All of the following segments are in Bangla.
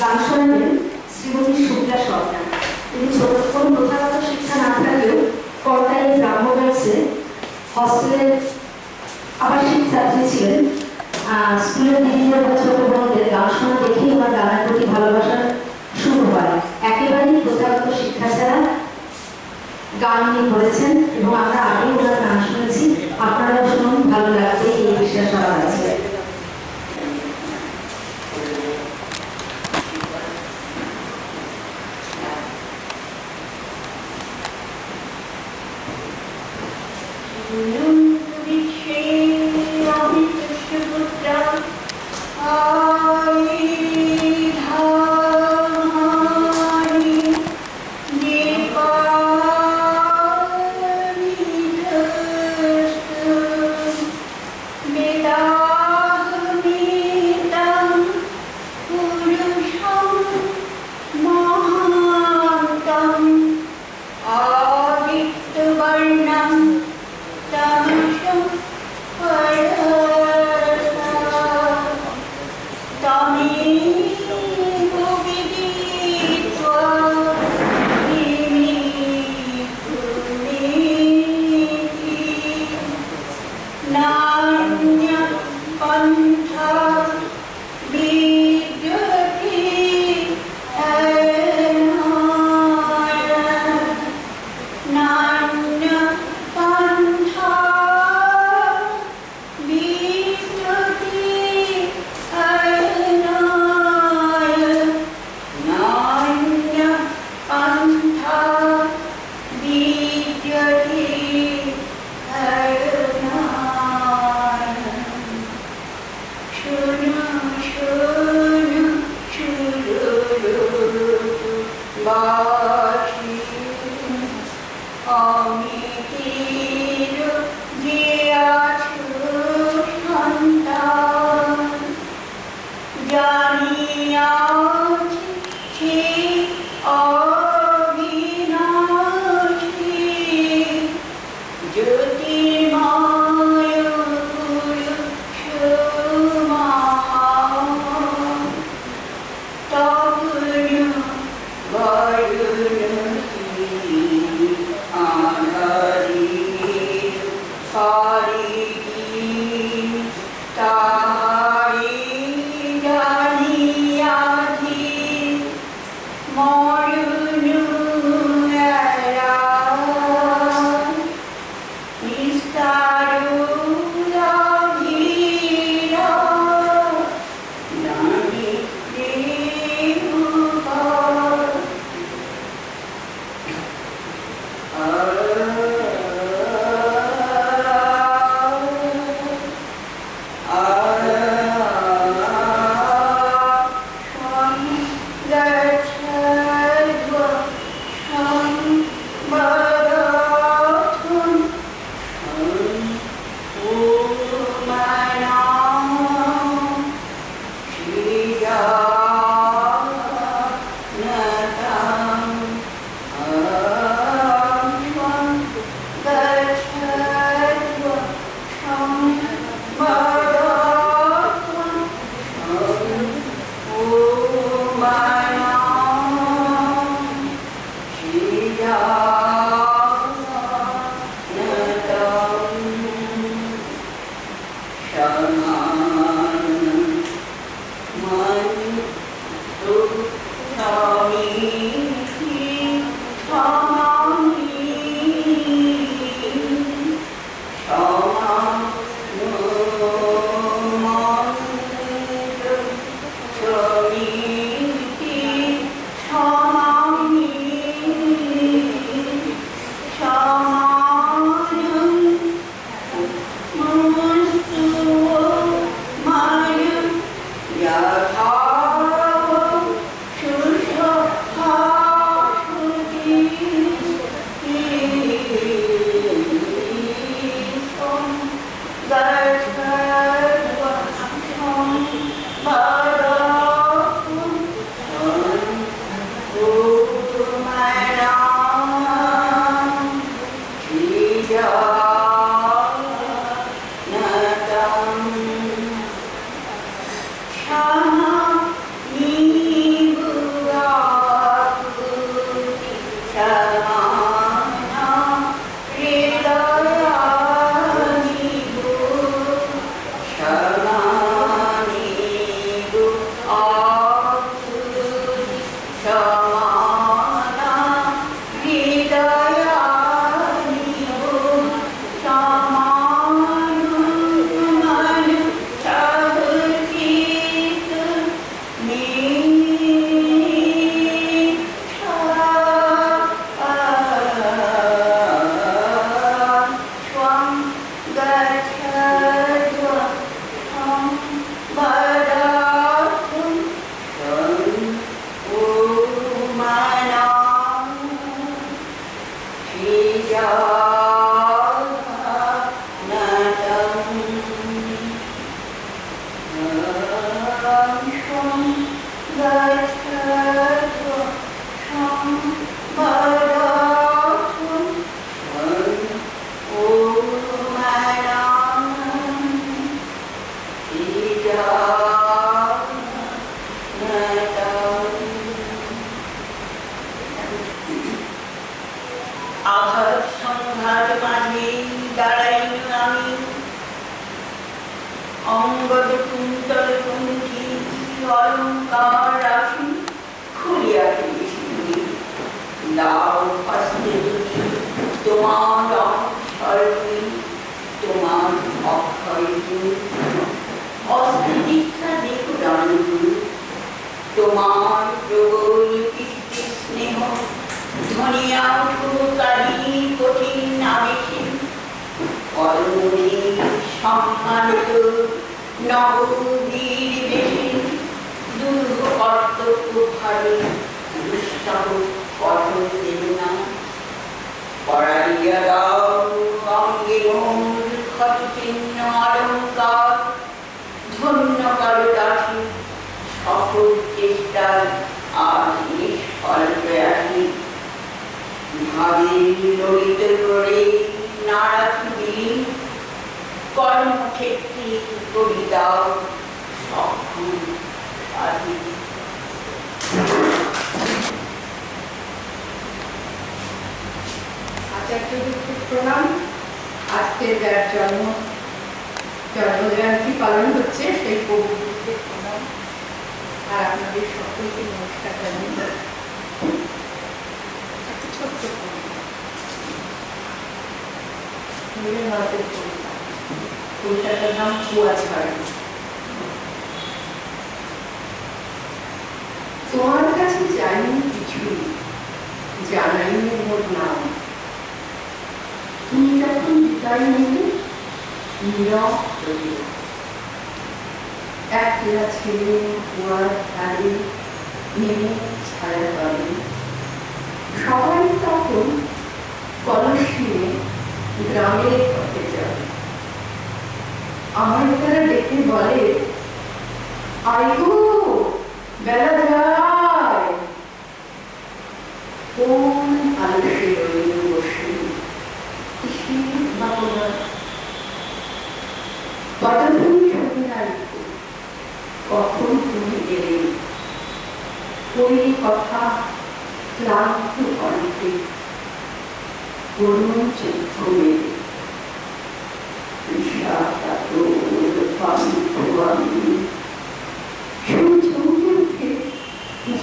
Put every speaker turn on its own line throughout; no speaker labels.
গান শোনাবেন শ্রীমতী শুক্লা সরকার। তিনি কোনো প্রথাগত শিক্ষা না থাকলেও কর্তায় ব্রাহ্ম গার্লসে হস্টেলের আবাসিক ছাত্রী ছিলেন। স্কুলের দিদিদের বা ছোট বোনদের গান শোনা দেখেই আমার গানের প্রতি ভালোবাসা শুরু হয়। একেবারেই প্রথাগত শিক্ষা ছাড়া গান নিয়ে পড়েছেন এবং আমরা আগেই ওনার গান শুনেছি, আপনারাও শুনুন, ভালো লাগবে এই বিশ্বাস আমার আছে।
তোমার কাছে যাইনি কিছুই, জানাইনি মোর নাম। তুমি যখন বিদায় নিলে নীরব হয়ে একলা ছেলে কুয়ার ধারে নেমে ছায়া পাবে। সবাই তখন কলস নিয়ে গ্রামের পথে যাবে। আমার তারা ডেকে বলে, আইগো বেলা যায়। কোন আলসে রইল বসে কিসের ভাবনা, কতদিন শুনে রাখবো কখন তুমি এলে। ওই কথা ক্লান্ত কণ্ঠে করুণ চক্ষু মেলে।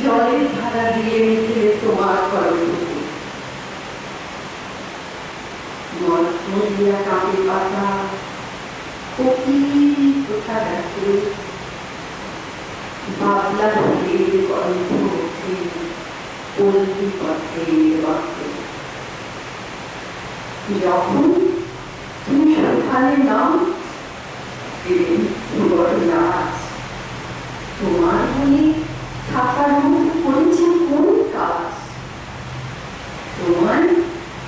জলের ধারা দিয়ে মিলে তোমার কর্মকে মরিয়া কাঁপে পাতা কোকিল কোথা দেখে বাবলা ঢোলের গল্প ওঠে পল্লী পথে বাঁকে। যখন তুমি সেখানে নাম নাচ তোমার মনে থাকার মধ্যে করেছে কোন কাজ? তোমার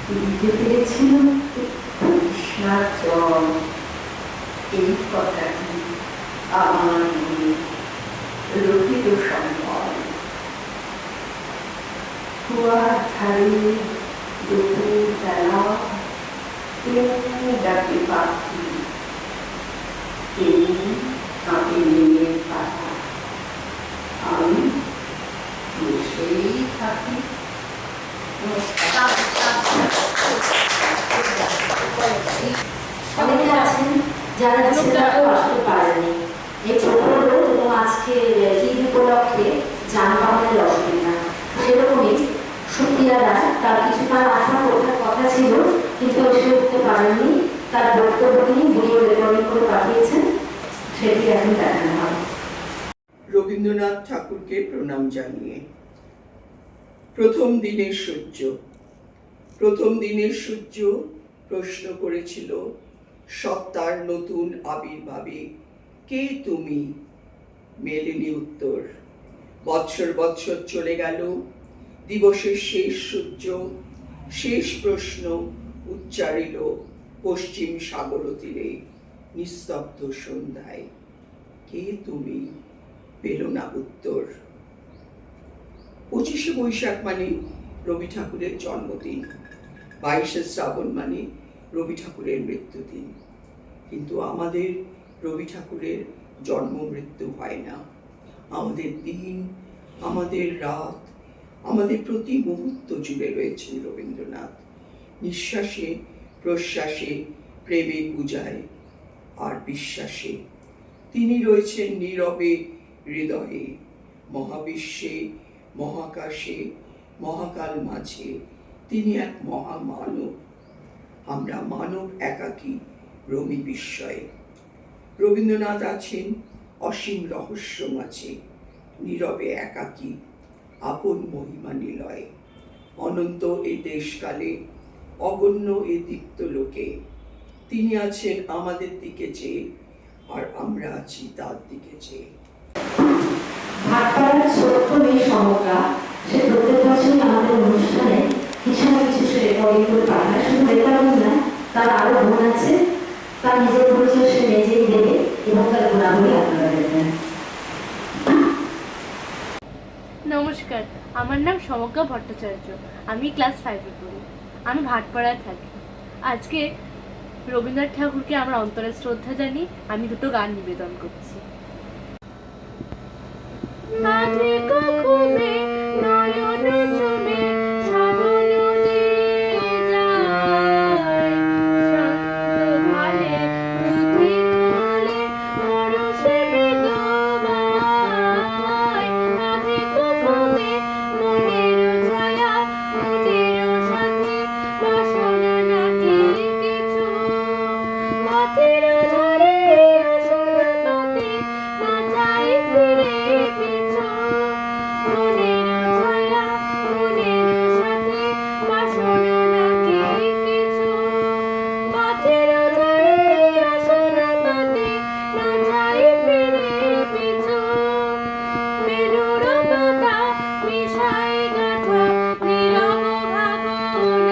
দিতে পেরেছিল কৃষ্ণার জল। এই কথাটি আমার মনে রচিত সম্ভব। কুয়ার ধারে দুপুর বেলা ডাকে পাখি, কাঁপে নীলের পাতা। আমি বসেই থাকি।
অনেকে আছেন যারা আসতে পারেনি এই প্রকল্প এবং আজকে ঈদ উপলক্ষে যানবাহনের অসুবিধা, সুপ্রিয়া রায়, তার কিছুক্ষণ আসার ওঠার কথা ছিল, কিন্তু এসে উঠতে পারেননি। তার বক্তব্য তিনি ভিডিও রেকর্ডিং করে পাঠিয়েছেন, সেটি এখন দেখানো হয়।
রবীন্দ্রনাথ ঠাকুরকে প্রণাম জানিয়ে। প্রথম দিনের সূর্য। প্রথম দিনের সূর্য প্রশ্ন করেছিল সত্তার নতুন আবির্ভাবে, কে তুমি? মেলেনি উত্তর। বৎসর বৎসর চলে গেল, দিবসের শেষ সূর্য শেষ প্রশ্ন উচ্চারিল পশ্চিম সাগর তীরে নিস্তব্ধ সন্ধ্যায়, কে তুমি? পেল না উত্তর। 25শে বৈশাখ মানে রবি ঠাকুরের জন্মদিন, 22শে শ্রাবণ মানে রবি ঠাকুরের মৃত্যুদিন। কিন্তু আমাদের রবি ঠাকুরের জন্ম মৃত্যু হয় না। আমাদের দিন, আমাদের রাত, আমাদের প্রতি মুহূর্ত জুড়ে রয়েছেন রবীন্দ্রনাথ। নিঃশ্বাসে প্রশ্বাসে, প্রেমে পূজায় আর বিশ্বাসে তিনি রয়েছেন নীরবে হৃদয়ে, মহাবিশ্বে, মহাকাশে, মহাকাল মাঝে। তিনি এক মহামানব। আমরা মানব একাকী রমি বিস্ময়ে। রবীন্দ্রনাথ আছেন অসীম রহস্য মাঝে, নীরবে একাকী, আপন মহিমা নিলয়ে। অনন্ত এ দেশকালে, অগণ্য এ দীপ্ত লোকে তিনি আছেন আমাদের দিকে চেয়ে, আর আমরা আছি তার দিকে চেয়ে।
ভাটপাড়ার ছোট্ট মেয়ে সমগ্রা, সে প্রত্যেক বছরই আমাদের অনুষ্ঠানে কিছু না কিছু সে রেকর্ডিং করে পাঠায়। শুধু রেকর্ডিং না, তার আরো বোন আছে, তার নিজের পরিচয় সে নিজেই দেবে এবং তার গুণাবলী আপনারা দেখবেন।
নমস্কার, আমার নাম সমগ্রা ভট্টাচার্য। আমি ক্লাস 5-এ পড়ি। আমি ভাটপাড়ায় থাকি। আজকে রবীন্দ্রনাথ ঠাকুরকে আমরা অন্তরের শ্রদ্ধা জানিয়ে আমি দুটো গান নিবেদন করছি। মাঝে কখমে নয়ন জমে শ্রাবণ দিয়ে যায়, শান্ত ভালে দুধির মলে পরশে মৃদুবায়। মাঝে কখমে মনের ছায়া মনের সাথে বাসনা নাটির কিছু, পথের ধারে আসন পাতে নাচাই ফিরে পিছু। মনের ছায়া মনের সাথে বাসনা নাটির কিছু, পথের ধারে আসন পাতে নাচাই ফিরে পিছু। মেরুর পাতা মিশাই গাথা নীরব ভাবনায়,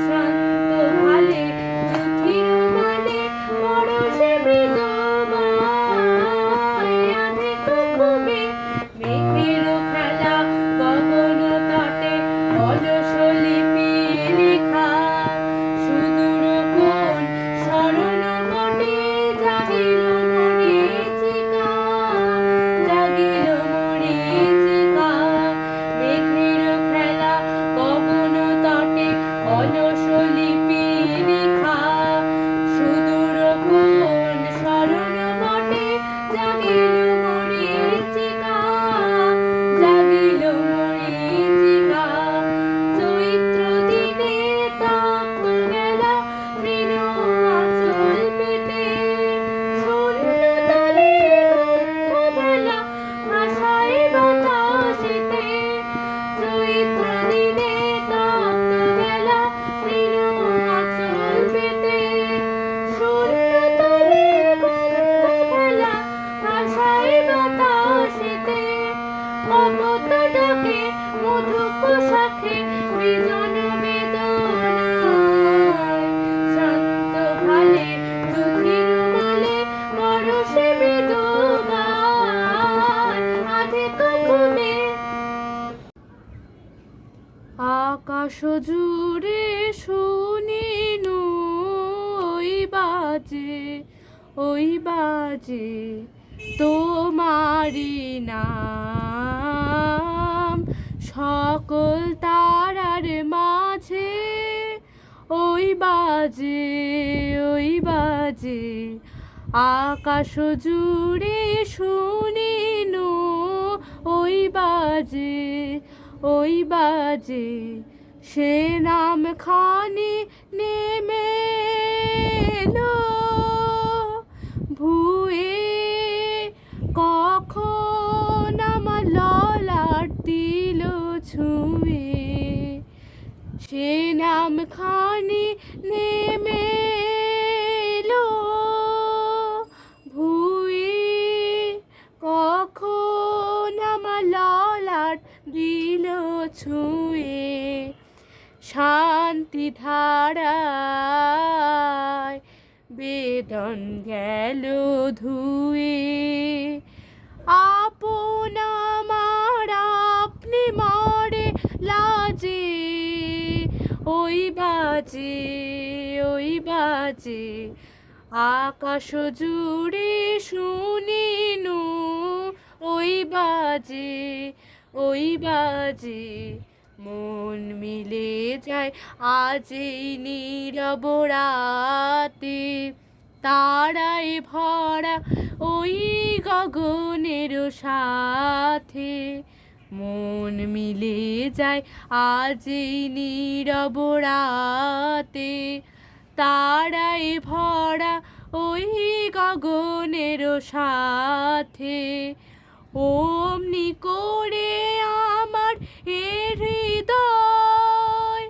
শান্ত ভালে দুধির মানে পরশে মৃদুবায়। আধে কখমে মেঘের খেলা গগন তটে অলস লিপি লেখা, সুদূর কোন স্মরণ পটে জাগিল মরীচিকা, জাগিল মরীচিকা। মেঘের খেলা গগন তটে অলস লিপি লেখা, সুদূর কোন স্মরণ পটে জাগিল মরীচিকা, জাগিল মরীচিকা। চৈত্র দিনে তপ্ত বেলা তৃণ আঁচল পেতে, শূন্য তলে গন্ধ ভেলা ভাষায় বাতাসেতে। চৈত্র দিনে তপ্ত বেলা তৃণ আঁচল পেতে, শূন্য তলে গন্ধ ভেলা ভাষায় বাতাসেতে। কপোত ডাকে মধুক শাখে বিজন বেদনায়, শান্ত ভালে দুধির মলে পরশে মৃদুবায়। আধে কখমে আকাশ জুড়ে শুনিনু ওই বাজে, ওই বাজে তোমারি নাম। সকল তারার মাঝে ওই বাজে, ওই বাজে আকাশ জুড়ে শুনিনু ওই বাজে, ওই বাজে সে নাম খানি নেমে এলো ভুয়ে কখন আমার ললাট দিল ছুঁয়ে সে নাম খানি নেমে এলো ভুয়ে কখন আমার ললাট দিল ছুঁয়ে শান্তি ধারায় বেদন গেল ধুয়ে আপন আমার আপনি মরে লাজে ওই বাজে আকাশ জুড়ে শুনিনু ওই বাজে মন মিলে যায় আজ এই নীরব রাতে তারায় ভরা ওই গগনের সাথে মন মিলে যায় আজ এই নীরব রাতে তারায় ভরা ওই গগনের সাথে অমনি করে আমার এ হৃদয়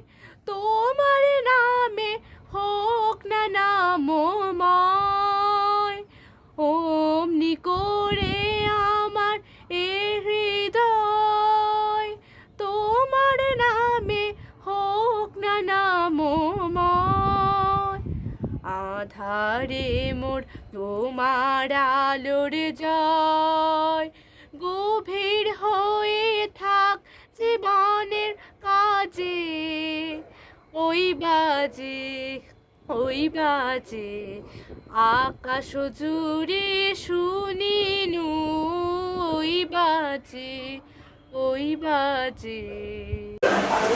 তোমার নামে হোক না নামময় অমনি করে আমার এ হৃদয় তোমার নামে হোক না নামময় আধারে মোর তোমার আলোর জয় গভীর হয়ে থাক জীবনের কাজে ওই বাজে আকাশ জুড়ে শুনিনু ওই বাজে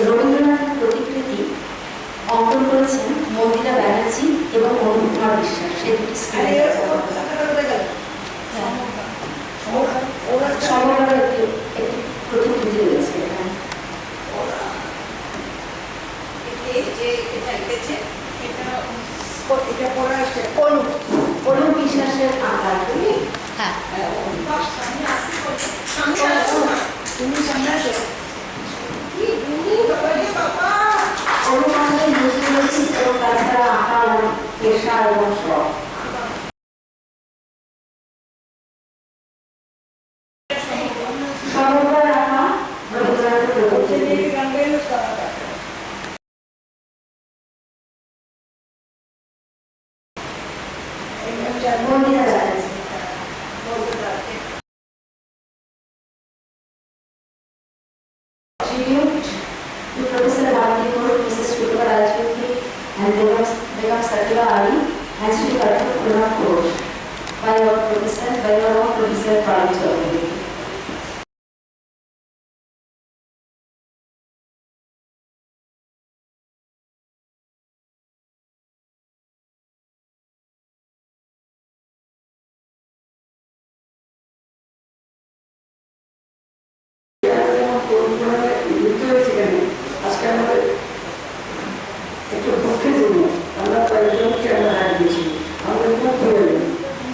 রবীন্দ্রনাথের প্রতিকৃতি অঙ্কন করেছেন মন্দিরা ব্যানার্জি এবং অরুণ কুমার বিশ্বাস। সেই দুটি সমগ্র একটি প্রতিকৃতি রয়েছে এখানে। অরুণ বিশ্বাসের আঁকা। হ্যাঁ, অনুমানের বুঝতে এবং তাছাড়া আঁকা পেশা এবং শখ। সমগ্র আঁকা রবীন্দ্রনাথের মন্দিরা Banerjee. Tribute to Professor Bharati Kaur, Mrs. Shukla Rajputri and Begum Satya Ali and Sri Karthik Pranav Ghosh by our Professor Bharati Chaudhary. আজকে আমাদের একটু দুঃখের জন্য আমরা কয়েকজনকে আমরা হারিয়েছি। আমাদের খুব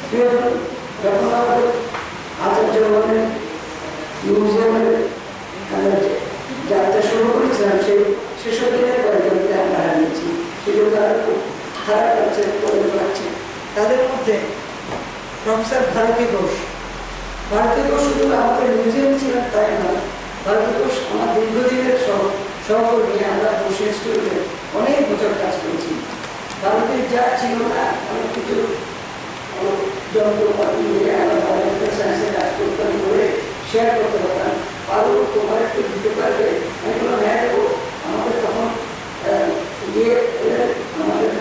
প্রিয়জন যখন আমাদের আচার্য ভবনের মিউজিয়ামের যাত্রা শুরু করেছিলাম সেসব দিনের কয়েকজনকে আমরা হারিয়েছি। সেগুলো তারা খুব খারাপ লাগছে, করে পাচ্ছে। তাদের মধ্যে প্রফেসর ভারতী ঘোষ শুধু আমাদের মিউজিয়াম ছিলেন তাই নয়, ভারতী ঘোষ আমার দীর্ঘদিনের সহকর্মী। আমরা বসে স্টুডিওতে অনেক বছর কাজ করেছি। ভারতের যা ছিল না অনেক কিছু যন্ত্রপাতি নিয়ে আমরা বায়োমেডিক্যাল সায়েন্সে কাজ করতাম, করে শেয়ার করতে পারতাম। আরও তোমার একটু দিতে পারবে, আমি বললাম হ্যাঁ দেবো। আমাদের তখন আমাদের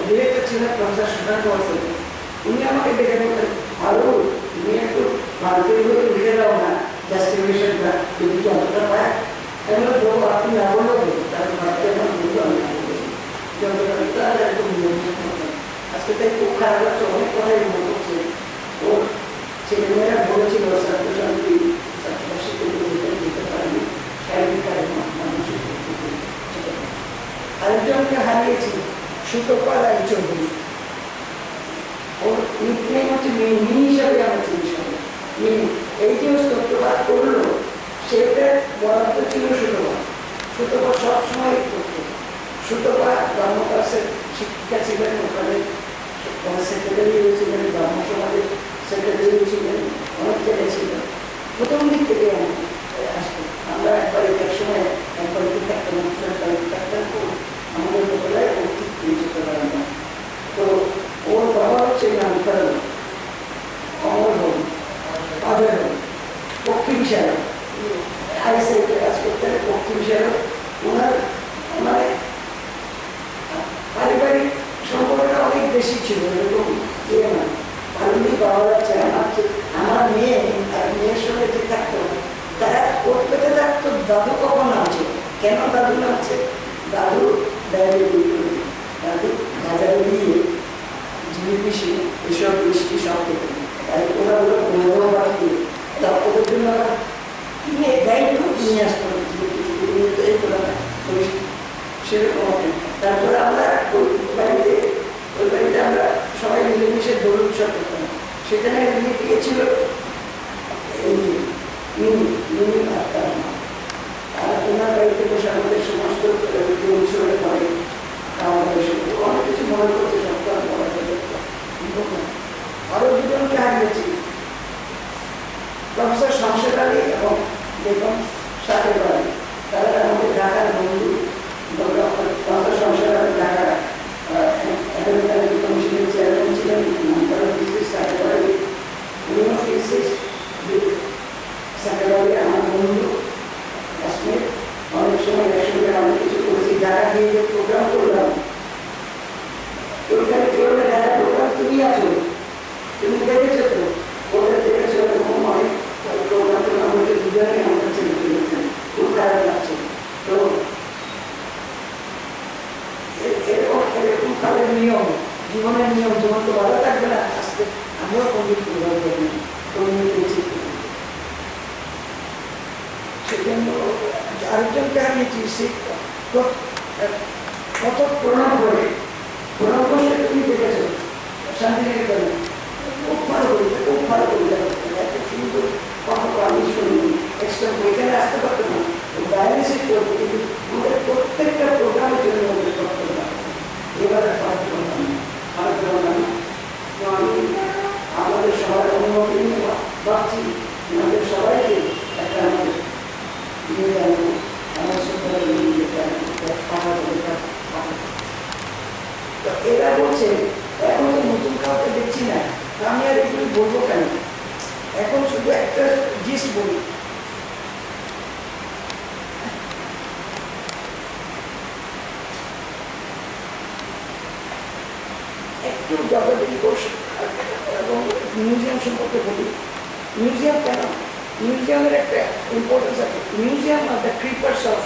ডিরেক্টর ছিলেন প্রফেসর সুশান্ত বর্ষণ। উনি আমাকে ডেকে বলতেন, আরও তুমি একটু ভারতীয় হয়ে লিখে দাও না জাস্টিফিকেশনটা, যদি যন্ত্রটা পায়। আমি বলবো আপনি না বলবো, তাহলে ভারতীয় আমার বলবো আমি না বলবো যন্ত্রটা একদম আজকে তাই খুব খারাপ লাগছে। অনেক কথাই মনে করছে ওর ছেলেমেয়েরা বলেছিল ছাত্রছাত্রী দিতে পারেনি,
চৌধুরী। ওর নিকনেম হচ্ছে মিনি হিসাবে আমরা চিনি সবাই, মিনি। এই যে স্তোত্রপাঠ করলো সেটা বরাদ্দ ছিল সুতপা। সুতপা সবসময় করতো। সুতপা ব্রাহ্ম ক্লাসের শিক্ষিকা ছিলেন, ওখানে সেক্রেটারি হয়েছিলেন, ব্রাহ্ম সমাজের সেক্রেটারি ছিলেন, অনেক জায়গায় ছিলেন। প্রথম দিক থেকে আসতো। আমরা একবার এক সময় একবার থাকতাম, আমাদের মোকাবেলায় ও ঠিক পেয়েছে না। তো ওর বাবা হচ্ছে নামকরণ অমর হোম, আদর হোম, পক্ষী বিষয় আইসিআইতে কাজ করতেন। পক্ষী বিষয় ওনার মানে পারিবারিক সম্পর্কটা অনেক বেশি ছিল, এরকম ইয়ে না। আমি বাবা যাচ্ছে আমার মেয়ে আর মেয়ের সঙ্গে যে থাকতো তারা করতে থাকতো দাদু কখন নামছে, কেন দাদু নামছে, দাদু দাদু গাজা দিয়ে জিলিপি এসব মিষ্টি সব খেতেন। তাই ওরা ওরা বন্ধু বাড়িতে ওদের জন্য কিনে গাইড নিয়ে আসতো সেরকম। তারপরে আমরা ওই বাড়িতে আমরা সবাই মিলেমিশে দোল উৎসব করতাম। সেখানে গিয়েছিল আর ওনার বাড়িতে বসে আমাদের সমস্ত উৎসবে করে অনেক কিছু মনে করছে। সপ্তাহ আরো দুজনকে হারিয়েছি, প্রফেসর শামশেদ আলী এবং বেগম সাহেব আলী। তারা আমাদের ঢাকার বন্ধু। প্রফেসর শামশেদ আলী ঢাকার একাডেমিক কমিশনের চেয়ারম্যান ছিলেন। সাহেব আলী সাহেব আলী আমার বন্ধু, কাশ্মীর। অনেক সময় একসঙ্গে অনেক কিছু করেছি। ঢাকা দিয়ে যে প্রোগ্রাম করলাম, ওইখানে চলবে ঢাকা প্রোগ্রাম, তুমি আছো, তুমি দেখেছো তো, ওটা দেখেছো এরকম অনেক প্রোগ্রাম করলাম। ওদের দুজনে আমাদের ছেলে চলেছেন, খুব খারাপ লাগছে। তো এরকম কালের নিয়ম, জীবনের নিয়ম, জীবন তো ভালো থাকবে না। আজকে আমিও কমিট পেয়েছি, সেজন্য আরেকজনকে হারিয়েছি। সে কত প্রণাম করে, প্রণাম করলে তুমি দেখেছো শান্তিনিকেতনে, খুব ভালো কবিতা, খুব ভালো কবিতা করতেন। এত সুন্দর কথা আমি শুনিনি। এক্সট্রা এখানে আসতে পারতো না, ডায়ালিসিস করতো, কিন্তু আমাদের প্রত্যেকটা প্রোগ্রামের জন্য আমাদের করতে হবে। এবারে আমি আমাদের সবার অনুমতি নিয়ে ভাবছি আমাদের সবাইকে একটা আমাদের নিয়ে যাবো, আমার তো এরা বলছে এখন তো নতুন কাউকে দেখছি না, আমি আর এগুলো বলবো কেন, এখন শুধু একটা জিনিস বলি। একটু জগদীশ ঘোষ এবং মিউজিয়াম সম্পর্কে বলি। মিউজিয়াম কেন? মিউজিয়ামের একটা ইম্পর্টেন্স আছে। Museum are the keepers of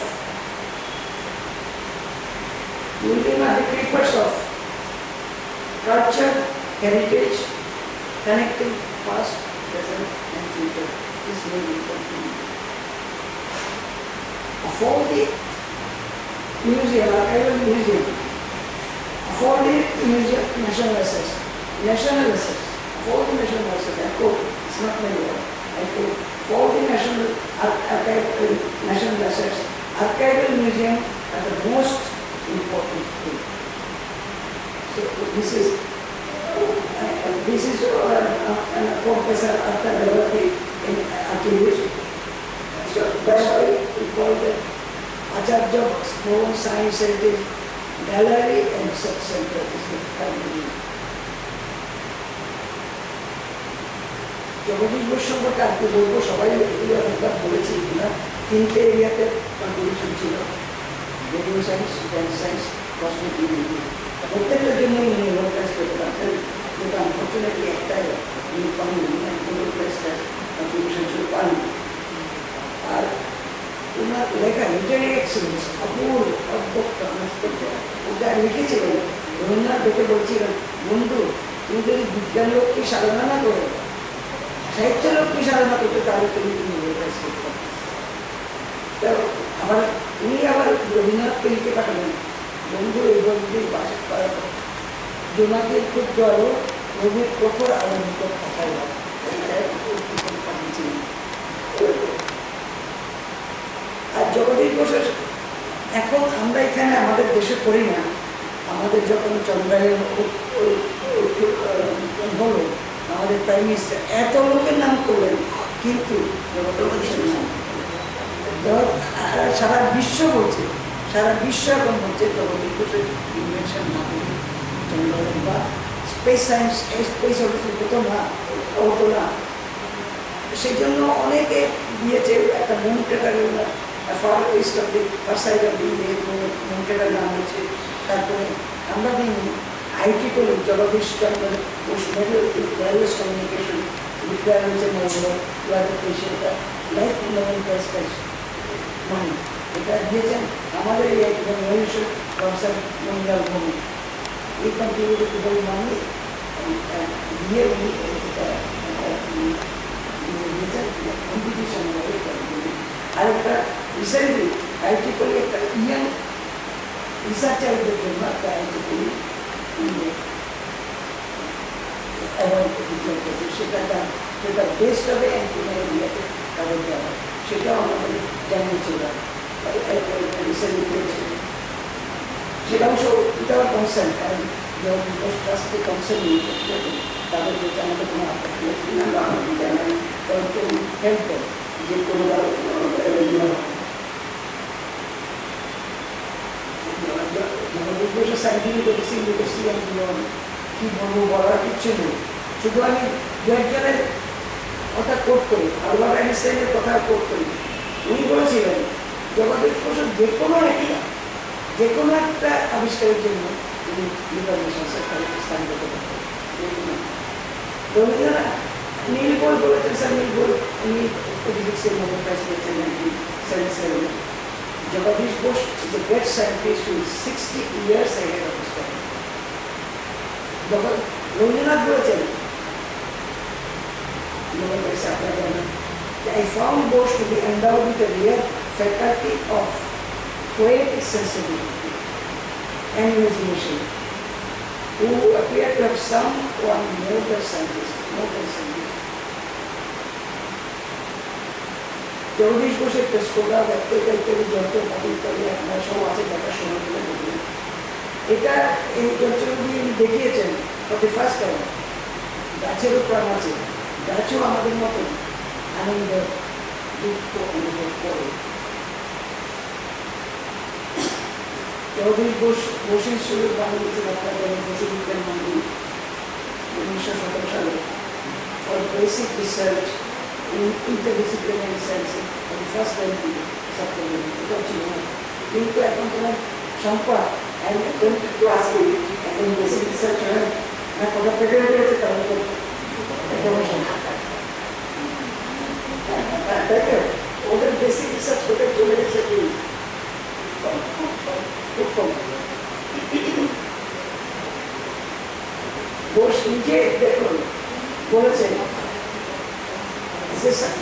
culture, heritage, connecting past, present and future. This is very important. Of all the museum, archival museum, of all the museum national assets, of all the national assets, I quote, it's not my word, I quote, of all the national assets, archival museum are the most important thing. So this is Professor Arthur Devati in archaeology. So that's why we call it Acharya Small Science Heritage Gallery and Research Center. Jagadish Ghosh সম্পর্কে আর কি বলবো, সবাই এগুলো অনেকবার বলেছি কিনা। তিনটে এরিয়াতে কন্ট্রিবিউশন ছিল, radio science, dance science, cosmetic. প্রত্যেকটার জন্যই উনি নোবেল প্রাইজ পেতে পারতেন, কিন্তু আনফর্চুনেটলি একটাই উনি পাননি, নোবেল প্রাইজটা কন্ট্রিবিউশন ছিল পাননি। আর ওনার লেখা লিটারি এক্সেলেন্স অপূর্ব, অদ্ভুত, ওটা লিখেছিলেন। রবীন্দ্রনাথ দেখে বলছিলেন, বন্ধু তুমি যদি বিজ্ঞান লোককে সাধনা না করো, সাহিত্য লোককে সাধনা করতে, তাহলে তুমি নোবেল প্রাইজ পেতে পারো। তো আবার উনি আবার রবীন্দ্রনাথকে লিখে পাঠালেন, বন্ধু এই বন্ধুদের বাসা করার জোনাকে খুব জল রবির কঠোর আনন্দ থাকায় আর জগদীশ বোসের এখন আমরা এখানে আমাদের দেশে করি না, আমাদের যখন চন্দ্রায়ন হলো আমাদের প্রাইম মিনিস্টার এত লোকের নাম করলেন, কিন্তু সারা বিশ্ব বলছে, সারা বিশ্ব এখন বলছে জগদীশ বোসের ইনভেনশন না হলে চন্দ্রায়ন বা স্পেস সায়েন্স স্পেস হতো না, হতো না। সেই জন্য অনেকে দিয়েছে একটা মুন ক্রেটারের far east of the far side of the moon crater নাম হচ্ছে। তারপরে আমরা দিন IT college Jagadish Chandra Bose wireless communication বিক্রয় হচ্ছে লাইফ ফুন্ডামেন্টাল প্রাইস মানে এটা দিয়েছেন আমাদের এই মহেশ্বর প্রফেসর মঙ্গল ভূমি এই কন্ট্রিবিউটেড টু দ্য মানি দিয়ে উনি কম্পিটিশন আর একটা রিসেন্টলি আইটি কলেজ একটা ইয়াং রিসার্চারদের জন্য একটা আইটি কলেজ সেটা বেস্ট হবে এরিয়াতে কারণ দেওয়া সেটাও আমাদের জানিয়েছিল রিসেন্টলি করেছিল। সেটা অবশ্য উইথাউট কনসার্ন, কারণ ট্রাস্টে কনসার্ন নিয়ে তাদের যে আমাদের কোনো আপত্তি আমরা আমাদের জানাই কারণ হেল্প করে যে কোনো সাইন্টিফিক কি বলবো বলার কিচ্ছু নেই, শুধু আমি দু একজনের কথা কোট করি, আলবার্ট আইনস্টাইনের কথা কোট করি। উনি বলেছিলেন জগদীশ বসু যে কোনো একটা আবিষ্কারের জন্য তিনি স্থান করতে পারতেন। রবীন্দ্রনাথ নীল বোর বলেছেন, স্যার নীল বোর উনি ফিজিক্সের নোবেল প্রাইজ পেয়েছেন 1977। Jagadish Bose is a great scientist who is 60 years ahead of his time. Rabindranath বলেছেন নোবেল প্রাইজ আপনারা জানেন, I found Bose to be endowed with a rare faculty of poetic sensibility and imagination, who appeared to have someone more than scientist. Jagadish বোসের টেস্কোটা ইত্যাদি যন্ত্রপাতি ইত্যাদি আপনার সব আছে দেখার সময় করে দেখবেন। এটা এই যন্ত্রগুলি দেখিয়েছেন ফর দি ফার্স্ট টাইম। গাছেরও প্রাণ আছে, গাছও আমাদের মতো আনন্দ দুঃখ অনুভব করে। জগদীশ বোসের সুরে বানিয়েছেন আপনার বসু বিজ্ঞান মন্দির 1917 সালে for basic research interdisciplinary science for the first time in supplement. এটা ছিল না, কিন্তু এখন তোমার সম্পদ এখন বেসিক রিসার্চ হয় না, কথা পেটে রয়েছে তাহলে তো তাই তো ওদের বেসিক রিসার্চ করতে চলে গেছে কি খুব কম। বোস নিজে দেখুন বলেছেন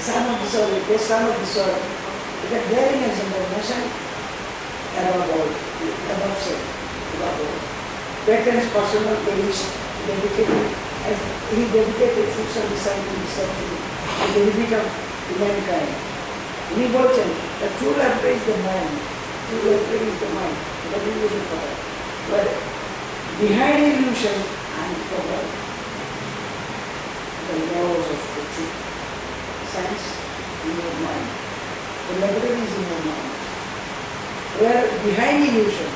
son of the soil, the son of the soil. It's a glaring example of nation above all, above self, above all. Patton's personal page dedicated, as he dedicated his of the scientific century to the benefit of mankind. He mentioned the true library is the mind, true library is the mind, the illusion power. But behind illusion and power, the laws of the truth. Science in your mind. The library is in your mind. Where behind illusion,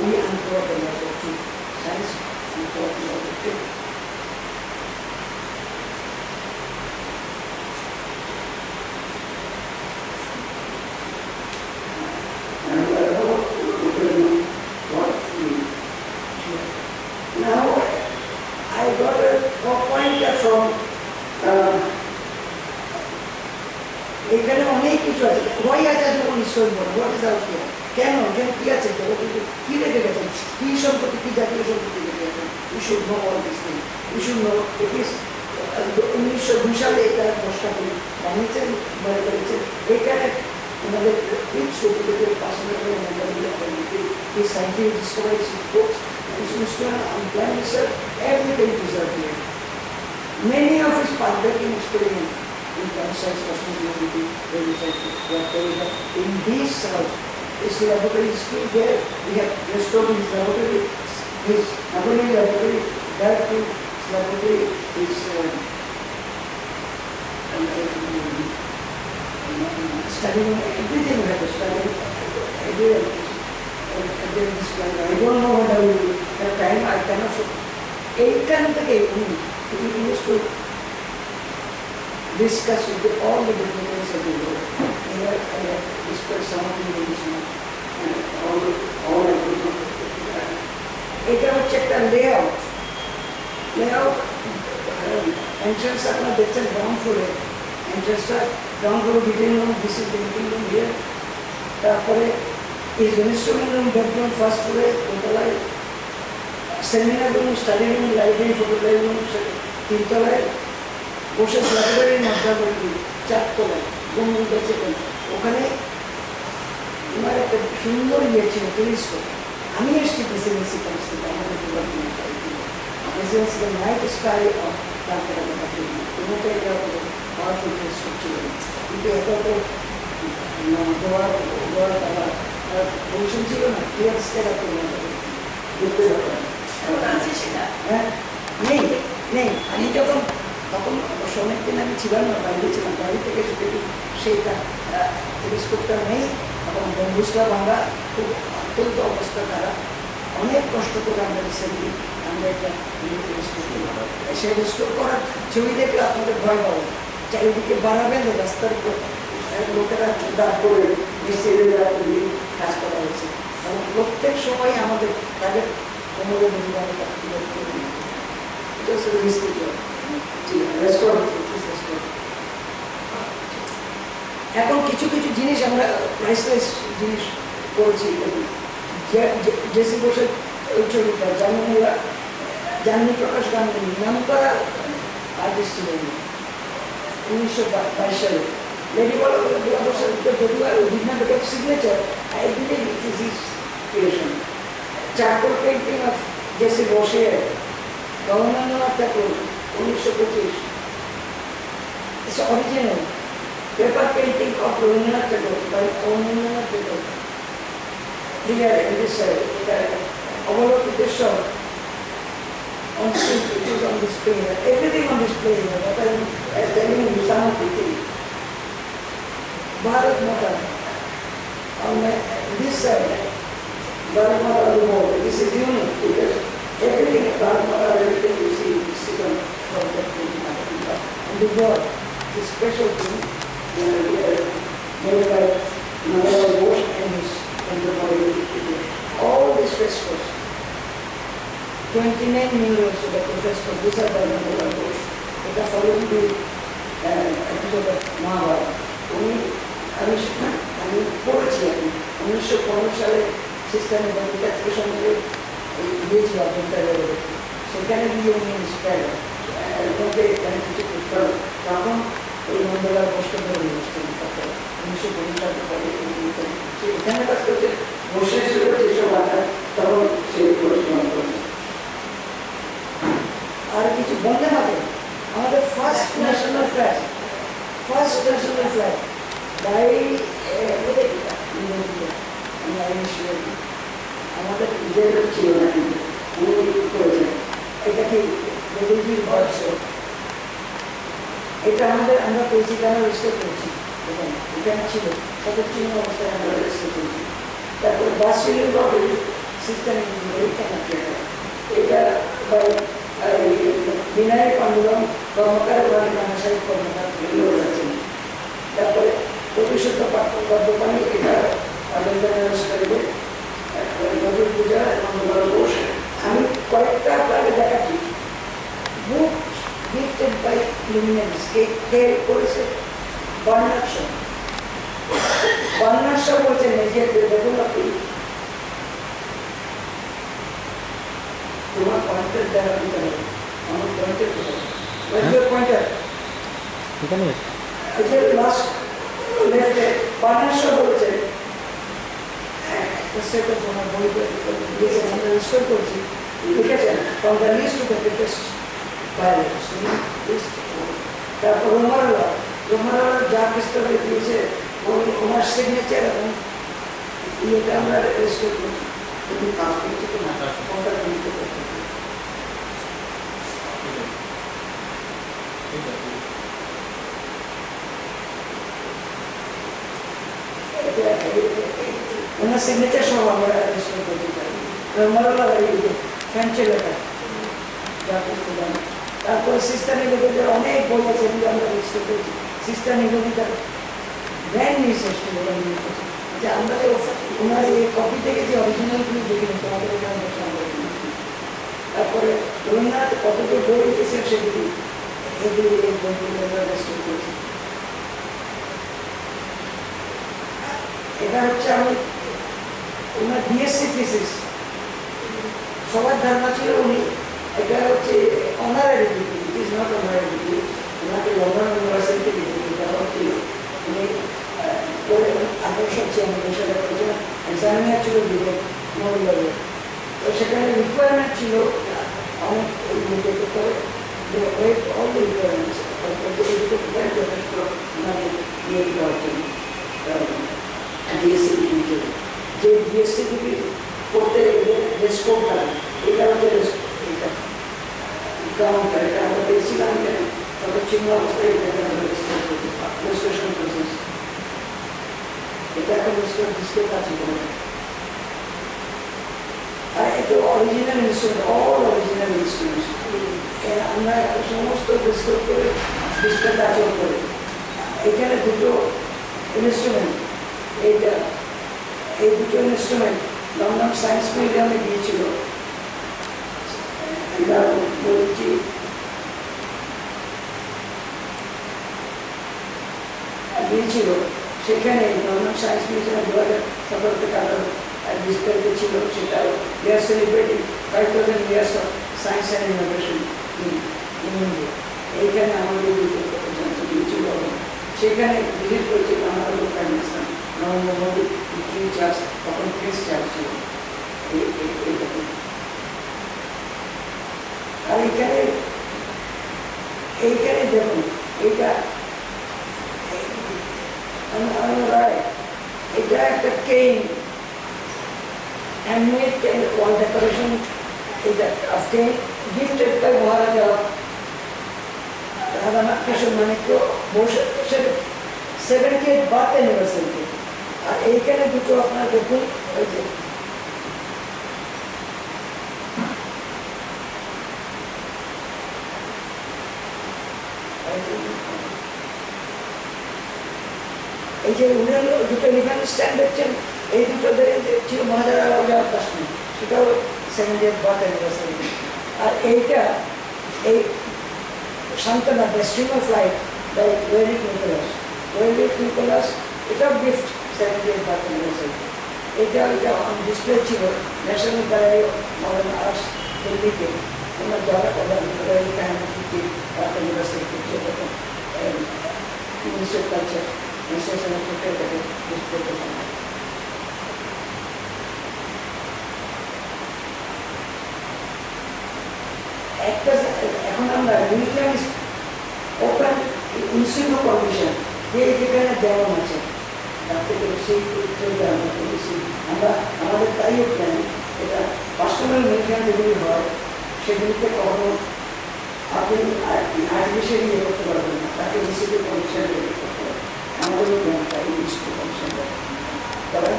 we uncover the laws of truth. Science uncovers the laws of truth. Now, I got a pointer from এখানে অনেক কিছু আছে। ওয়াই আছে যখন ঈশ্বর বলে হোয়াট ইজ আউট হিয়ার, কেন কেন কি আছে, কি রেখে গেছেন, কি সম্পত্তি, কি জাতীয় সম্পত্তি রেখে গেছেন। We should know all this thing, we should know it is 1902 সালে এটা ঘোষণা করে বানিয়েছেন, মনে করেছেন এখানে আমাদের এই ছবিটাকে personal scientific discoveries books Smithsonian and Prime Minister, everything disappeared. Many of his pathbreaking experiments in science, cosmology, research were carried out in this house. His laboratory is still there. We have restored his laboratory. His Nagoni laboratory, that too, his laboratory is studying everything we have to study. I don't know what I will have time, I cannot show. 8 times a day, we used to discuss with all the dignitaries of the world. Here I have discussed some of the English and all of the এটা হচ্ছে একটা লেআউট এন্ট্রান্স আপনারা দেখছেন গ্রাউন্ড ফ্লোরে এন্ট্রান্সটা ground floor meeting room this is meeting room here তারপরে এই ইনস্ট্রুমেন্ট রুম বেডরুম ফার্স্ট ফ্লোরে দোতলায় seminar room study room library photography room তিনতলায় বসে লাইব্রেরির মধ্যে 4 তলায় বন্ধু গেছে ওখানে আমার একটা সুন্দর ইয়ে ছিল টেলিস্কোপ আমি এসছি প্রেসিডেন্সি কলেজ থেকে আমাদের department Presidency night sky of Calcutta কোনোটা এটা পাওয়ারফুল টেলিস্কোপ ছিল কিন্তু এত পজিশন ছিল না ক্লিয়ার স্কেল আপনি দেখতে পাবেন হ্যাঁ নেই আমি তখন অনেকদিন আমি ছিলাম না বাইরে ছিলাম বাইরে থেকে দেখি সেইটা টেলিস্কোপটা নেই তখন বন্ধুসরা ভাঙা খুব অত্যন্ত অবস্থা খারাপ অনেক কষ্ট করে আমরা রিসেন্টলি আমরা একটা সে রেস্টোর করার ছবি দেখলে আপনাদের ভয় পাবেন চারিদিকে বাড়াবেন রাস্তার উপর লোকেরা দাঁড় করে মিস্ত্রিদের কাজ করা হয়েছে এবং প্রত্যেক সময় আমাদের তাদের কোমরে এখন কিছু কিছু জিনিস আমরা প্রাইসলেস জিনিস করেছি জেসি বোসের ওই ছবিটা জাননি প্রকাশ গাঙ্গুলি নাম করা আর্টিস্ট ছিলেন 1922 সালে লেডি বসের signature I believe it is his creation charcoal painting of JC বোসে Rabindranath Thakur 1925 it's original paper painting of Rabindranath Tagore by Rabindranath Tagore. Here in this Avalokiteshwar on stage, it is on display. Everything on display. What I am telling you, some of the things. Bharat Mata on this side, Bharat Mata on the wall. This is unique because everything Bharat Mata, everything you see is from that painting. And the God, the special thing. Made by Narayana Ghosh and his contemporary. All these frescoes, 29 millions of the frescoes, these are by Narayana Ghosh. It is following the episode of Mahabharata. আমি পড়েছি 1915 সালে সিস্টেমে বন্ধুটা থেকে সঙ্গে গিয়েছিল অভ্যন্তরে সেখানে গিয়ে উনি ইন্সপায়ার মধ্যে এখানে কিছু করতে হবে তখন এই মন্ডলার বস্তুটা অনুষ্ঠান করতে 1950 সালে এখানে কাজ করতে বসে ছিল যেসব আকার তখন সেই পড়াশোনা করছে আর কিছু বন্ধে হবে আমাদের ফার্স্ট ন্যাশনাল ফ্ল্যাগ বাই আমাদের নিজের ছিল না কিন্তু উনি করেছেন এটা কি মোদীজির বয়স এটা আমাদের আমরা পেয়েছি কেন রেজিস্টার করছি এখানে ছিল সদর্চিহ্ন অবস্থায় আমরা রেজিস্টার করছি তারপরে বাসিলের সিস্টেম এটা বিনায়ক পাণ্ডুরম কর্মকার সাহিত্য কর্মকার আছেন তারপরে প্রতিশুদ্ধ পাঠ্যপানি এটা আবেদন নজর পূজা এবং ঘোষ আমি কয়েকটা আপনাকে দেখাচ্ছি বুক gifted by luminaries কে করেছে বার্নার্ড শ বলছেন নিজের দেখুন আপনি তোমার পয়েন্টার দেওয়া দিতে হবে আমার পয়েন্টার পয়েন্টার
এখানে
লাস্ট লেফটে বার্নার্ড শ বলছেন সেটা তোমার বই আমরা রেজিস্টার করছি লিখেছেন from the least to the greatest violence তারপর রোমারওয়ালা যা পুস্তকে দিয়েছে ওনার সিগনেচার এবং ইয়েটা আমরা রেজিস্টার করছি কিন্তু কাজ করছি কিনা ওটা লিখতে করতে ওনার সিগনেচার সহ আমরা রেজিস্টার করতে পারি রোমারওয়ালা ফ্রেঞ্চ লেখা যা পুস্তক তারপর সিস্টার নিবেদিতার অনেক বই আছে যেগুলো আমরা রেজিস্টার করেছি সিস্টার নিবেদিতার ব্র্যান্ড নিউ সিস্টেম যে আমরা যে ওনার এই কপি থেকে যে অরিজিনালগুলো দেখে নিতে আমাদের এখানে সংগ্রহ করি তারপরে রবীন্দ্রনাথ কতগুলো বই লিখেছেন সেগুলি এগুলি এই বইগুলো আমরা রেজিস্টার করেছি এটা হচ্ছে আমি ওনার বিএসসি থিসিস সবার ধারণা ছিল উনি এটা হচ্ছে honorary degree it is not honorary degree ওনাকে লন্ডন ইউনিভার্সিটি ডিগ্রি দেওয়া হচ্ছিল উনি 1896 সালে করেছিলেন এক্সামিনার ছিল বিবেক মৌলবাদী তো সেখানে রিকোয়ারমেন্ট ছিল অনেক যেতে করে অল দ্য রিকোয়ারমেন্টস যথেষ্ট ওনাকে নিয়ে দেওয়ার জন্য বিএসসি ডিগ্রি যে বিএসসি ডিগ্রি করতে যে স্কোপটা এটা হচ্ছে এটা গ্রাউন্ডটা এটা আমরা পেয়েছিলাম তবে চিহ্ন অবস্থায় এটাকে আমরা রেজিস্ট্রেশন প্রসেস এটা এখন ডিসপ্লে কাজ করে আর এটা original instrument all original instruments আমরা সমস্ত ডিসপ্লে করে ডিসপ্লে কাজ করে এখানে দুটো ইনস্ট্রুমেন্ট এইটা এই দুটো ইনস্ট্রুমেন্ট লন্ডন সায়েন্স মিউজিয়ামে গিয়েছিল বলছি দিয়েছিল সেখানে লন্ডন সায়েন্স মিউজিয়ামে 2017 থেকে ডিসপ্লেতে ছিল সেটা we are celebrating 5000 years of science and innovation in India এইখানে আমাদের দিয়েছিল সেখানে ভিজিট করেছিল আমাদের prime minister Narendra Modi king charge তখন প্রিন্স চার্জ ছিল আর এইখানে দেখুন এইটা এটা একটা কেইন হ্যান্ডমেড কেইন ওয়াল ডেকোরেশন এটা কেইন গিফটেড বাই মহারাজা রাধানাথ কিশোর মানিক্য বোসের 78th বার্থ অ্যানিভার্সারি আর এইখানে দুটো আপনার দেখুন ওই যে এই যে উনি দুটো রিফারেন্স স্ট্যান্ড দেখছেন এই দুটো ছিল মহারাজা রাজার কাশ্মীর সেটাও 70th বার্থ অ্যানিভার্সারি আর এইটা এই শান্তনা the stream of light by Roerich Nicholas এটাও গিফট 70th বার্থ অ্যানিভার্সারি এটা অন ডিসপ্লে ছিল national gallery of modern arts দিল্লিতে ওনার যারা কথা বার্থ অ্যানিভার্সারি করছে তখন মিনিস্টার অফ কালচার এখন আমরা museum open institute of condition যেখানে যেমন আছে তার থেকে সেই আমরা করেছি আমরা আমাদের তাইও প্ল্যান এটা পার্সোনাল মিউজিয়াম যেগুলি হয় সেগুলিতে কখনো আপনি আর্টিফিশিয়াল ইয়ে করতে পারবেন না তাকে ইনস্টিটিউট কন্ডিশন করতে হবে আমাদেরও প্ল্যান তাই ইনস্টিটিউট কন্ডিশন তবে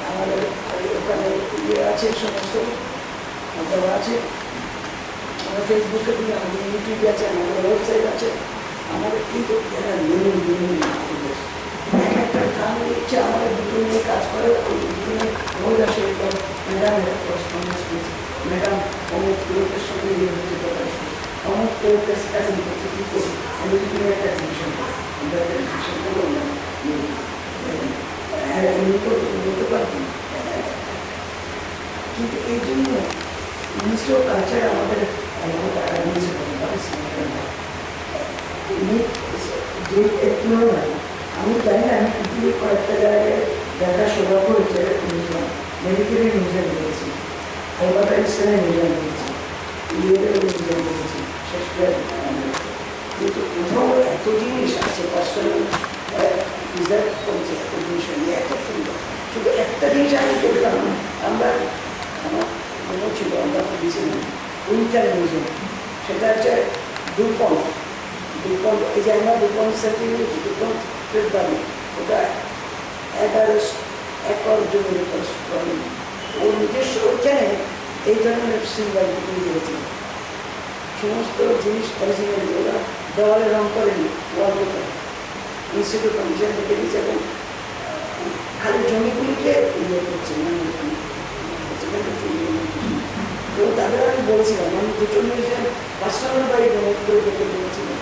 আমাদের ওখানে ইয়ে আছে সমস্ত দেওয়া আছে আমার ফেসবুকে দিলে আমাদের ইউটিউবে আছে আমাদের ওয়েবসাইট আছে আমাদের কিন্তু একটা কাম ইচ্ছে আমাদের দুটো নিয়ে কাজ করে ওই দুটো নিয়ে মহিলা সেই ম্যাডামের করেসপন্ডেন্স পেয়েছে ম্যাডাম অনেক লোকের সঙ্গে ইয়ে হচ্ছে কথা অনেক লোকের কাছে করছে কী করি আমি যদি একটা এক্সিবিশন আমরা একটা এক্সিবিশন করবো না বলতে পারবো কিন্তু এই জন্য মিনিস্ট্রি অফ কালচার আমাদের আমি জানি না আমি পৃথিবীর কয়েকটা জায়গায় দেখা সৌভাগ্য হয়েছে মিউজিয়াম মেডিকেলের মিউজিয়াম দিয়েছি কলকাতা স্টেনের মিউজিয়াম দিয়েছি শেষ করে কিন্তু কোথাও এত জিনিস আছে পার্সোনাল রিজার্ভ করেছে, এত জিনিস নিয়ে এত সুন্দর। শুধু একটা জিনিস আমি দেখলাম, আমরা আমার মনে ছিল আমরা গেছিলাম উইন্টার মিউজিয়াম, সেটা হচ্ছে ডুপন। এই যে আমরা ডুপন সার্টিফিকেট ডুপনের দাবি, ওটা 11 একর জমির উপর ওর নিজস্ব ওইখানে এই ধরনের সিলভার নিয়ে গিয়েছিল। সমস্ত জিনিস অরিজিনাল, ওরা দেওয়ালে রং করেনি, ওয়াল পেপার ইনস্টিটিউট কমিশন থেকে দিয়েছে এবং খালি জমিগুলিকে ইয়ে করছে। তো তাদের আমি বলছিলাম, আমি দুটো মিউজিয়াম পার্সোনাল বাড়ি ডোনেট করে দেখে বলেছিলাম,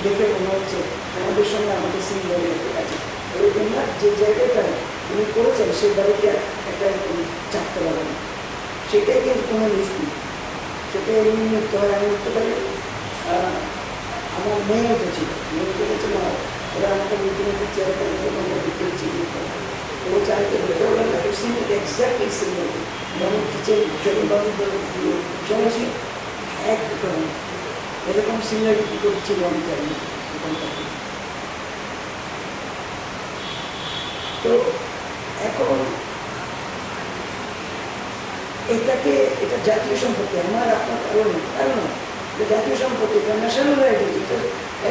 দেখে মনে হচ্ছে আমাদের সঙ্গে আমাদের সিলভারের আছে। ওই জন্য যে জায়গাটা উনি করেছেন সেই বাড়িটা একটা চাপতে পারেন, সেটাই কিন্তু কোনো লিস্ট নেই, সেটা এমনি নিতে হয়। আমি উঠতে পারি, আমার মেয়ে তো ছিল, মেয়ে করেছিল, ওরা আমাকে মিটিংয়ে চেয়ার করে আমরা দেখেছি, ও চাইতে দেখে ওরা এক্সাক্টলি সিমিলার, যেমন কিচেন জমিবাবু শুনেছি একদম এরকম সিমিলারিটি করছিল আমি জানি। তো এখন এটা জাতীয় সম্পত্তি, আমার আপনার কারণ এটা জাতীয় সম্পত্তি, এটা ন্যাশনাল আইডেন্টি,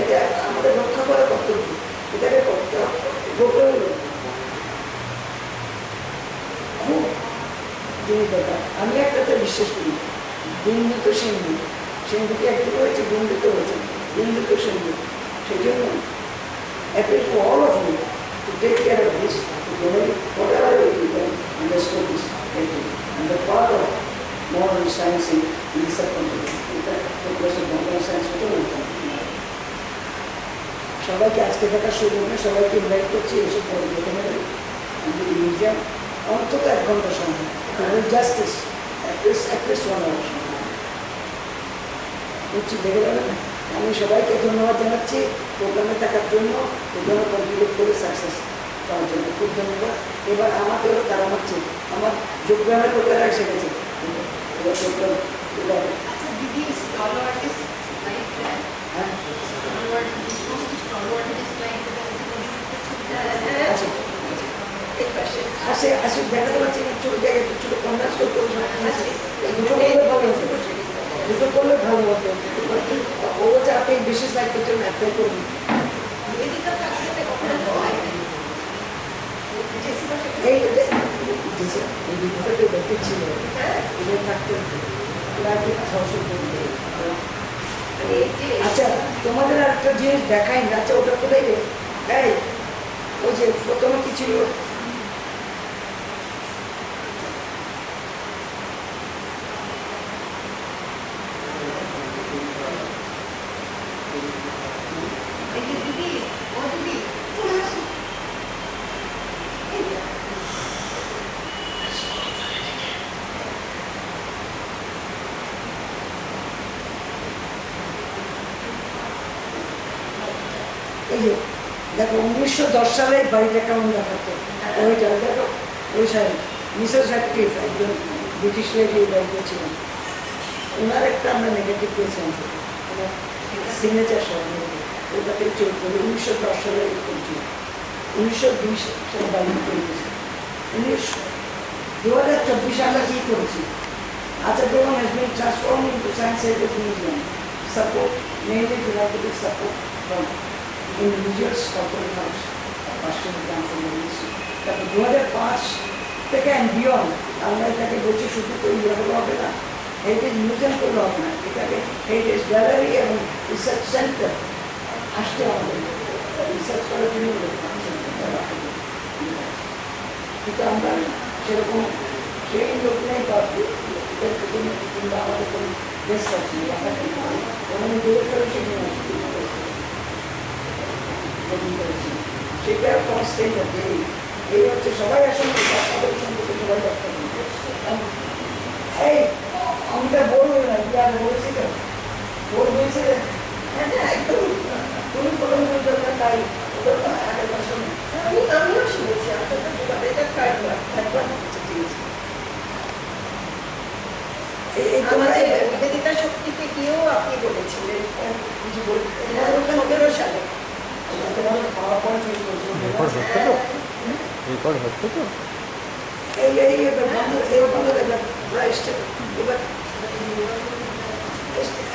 এটা আমাদের রক্ষা করা কর্তব্য, এটাকে করতে হবে। খুব জিনিস দরকার। আমি একটাতে বিশ্বাস করি, বিন্দু তো সিন্ধু, সিন্ধুকে একদিকে হয়েছে, বিন্দু তো হয়েছে, বিন্দু তো সিন্ধু। সেই জন্য appeal to all of you to take care of this, to donate whatever you can and restore this heritage. And the part of modern science in this country, progressive modern science হতে বলতে সবাইকে আজকে দেখার সুযোগ নেই, সবাইকে ইনভাইট করছি, এসব পরে দেখে নেবেন আমাদের মিউজিয়াম অন্তত 1 ঘন্টা সময়, জাস্টিস অ্যাটলিস্ট 1 hour সময় হচ্ছে, দেখে যাবেন। আমি সবাইকে ধন্যবাদ জানাচ্ছি প্রোগ্রামে থাকার জন্য, প্রোগ্রামে কন্ট্রিবিউট করে সাকসেস পাওয়ার জন্য খুব ধন্যবাদ। এবার আমাকেও তারা হচ্ছে আমার যোগব্যায়ামের লোকেরা এসে গেছে, এবার প্রোগ্রাম এবার আসে দেখাতে পারছি না, ছোট জায়গায় ছোট কন্ডাক্ট করতে দুটো করলে ভালো হতো। ও হচ্ছে আপনি বিশেষ দায়িত্বের জন্য অ্যাপ্লাই করুন। এই ভিডিওটা দেখতে ছিল থাকতে আচ্ছা, তোমাদের আর একটা জিনিস দেখাই না। আচ্ছা, ওটা কোথায় রে? এই ওই যে প্রথমে কি ছিল, দেখো 1910 সালে বাড়িটা কেমন দেখাতো, ওইটা দেখো, ওই সাইড মিসেস অ্যাক্টিভ একজন ব্রিটিশ লেডি এই বাড়িতে ছিলেন। ওনার একটা আমরা নেগেটিভ পেয়েছিলাম, সিগনেচার সহ ওটাতে চলতো 1910 সালে করছি, 1920 সালে বাড়ি তৈরি করেছি, 2024 আমরা কি করেছি। আচ্ছা, দেখুন has been transformed into science heritage museum, support mainly philanthropic support from individuals, corporate house, partial grant from the ministry. তারপর 2005 থেকে and beyond আমরা এটাকে বলছি শুধু তো ইয়ে হলে হবে না, হেরিটেজ মিউজিয়াম করলে হবে না, এটাকে হেরিটেজ গ্যালারি এবং রিসার্চ সেন্টার আসতে হবে, রিসার্চ করার জন্য কিন্তু আমরা সেরকম সেই লোক নেই বা কিংবা আমাদের কোনো বেস্ট আছে ওখানে দূরে ফেলে সেখানে সেটা কনস্ট্যান্ট আছে। এই হচ্ছে সবাই আসলে তাদের সম্পর্কে সবাই দরকার। এই আমরা বলবো না, আর বলেছি তো বল বলছে একদম তুমি প্রথম দরকার তাই আগের বছর আমিও শুনেছি আপনাদের এটা একবার এই তোমার নিবেদিতা
রেকর্ড হচ্ছে তো? রেকর্ড হচ্ছে তো?
এবার বন্ধ দেবে ওরা এসছে এবার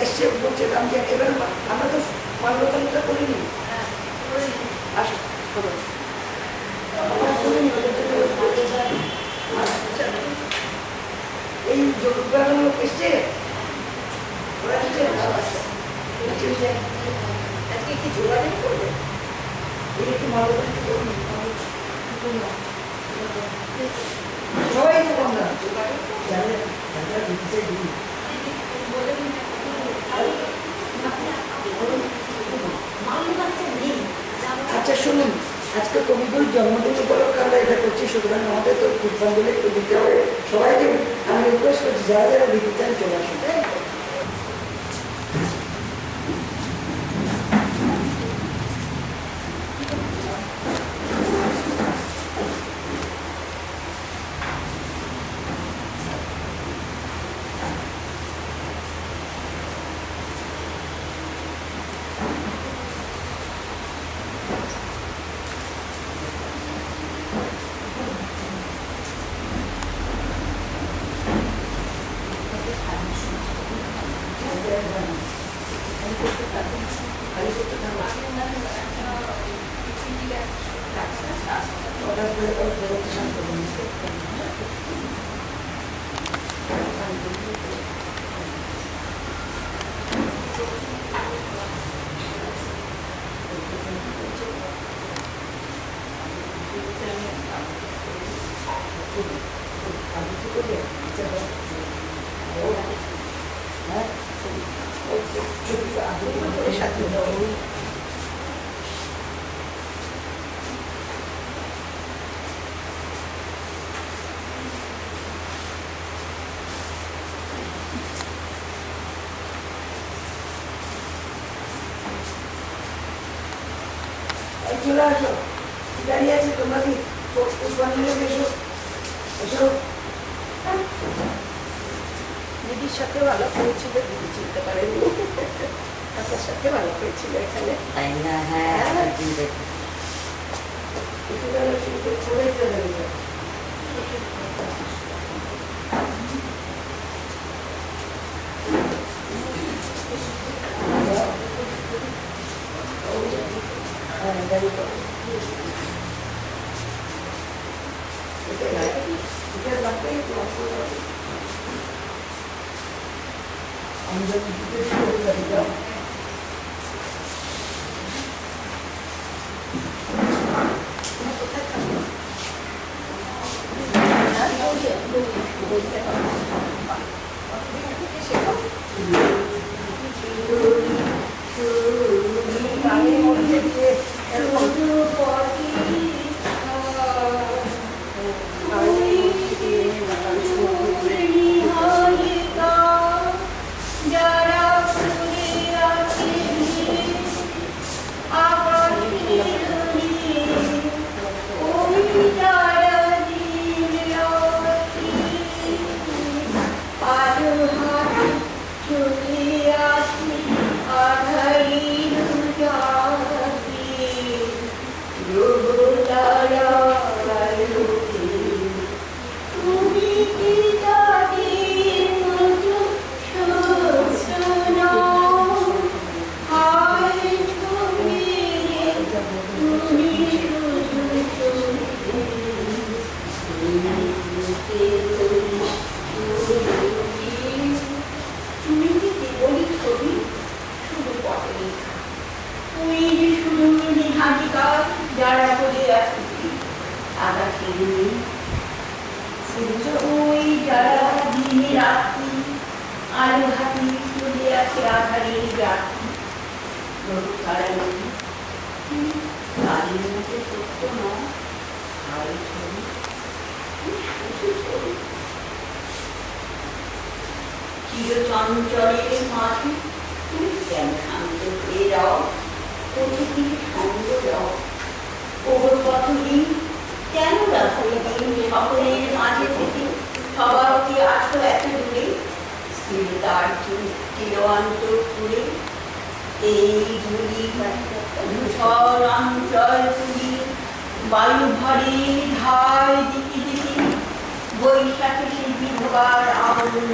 এসছে বলছে আমি এবার আমরা তো মাল্যকালিটা করিনি আসো এই যোগদান লোক এসছে ওরা এসছে আজকে কি যোগাযোগ করবে এই একটু মাল্যকালিটা করুন সবাই তো বন্ধ আচ্ছা শুনুন আজকে কবিগুরু জন্মদিন উপলক্ষে আমরা এটা করছি সুতরাং আমাদের তো পুষ্পাঞ্জলি একটু দিতে হবে সবাইকে আমি রিকোয়েস্ট করছি যারা যারা দিতে চান চলে আসুন তাই চলে আসো দাঁড়িয়ে আছে তোমরা কি পুষ্পাঞ্জলি এসো এসো দিদির সাথে ভালো হয়েছিল দিদি চিনতে পারেনি আপনার সাথে ভালো হয়েছিল এখানে
তাই না? হ্যাঁ
সবাই চলে গেল
চিরচঞ্চলের মাঝে তুমি কেন শান্ত হয়ে যাও প্রতিদিন সঙ্গ যাও ওর পথহীন কেন রাখো দিন সকলের মাঝে থেকে সবার অতি আসো এত দূরে স্থিরতার চিরঅন্তর পুরে এই ধুলি ধূসর অঞ্চল তুলি বায়ু ভরে ধায় দিকে দিকে বৈশাখে সেই বিধবার আবরণ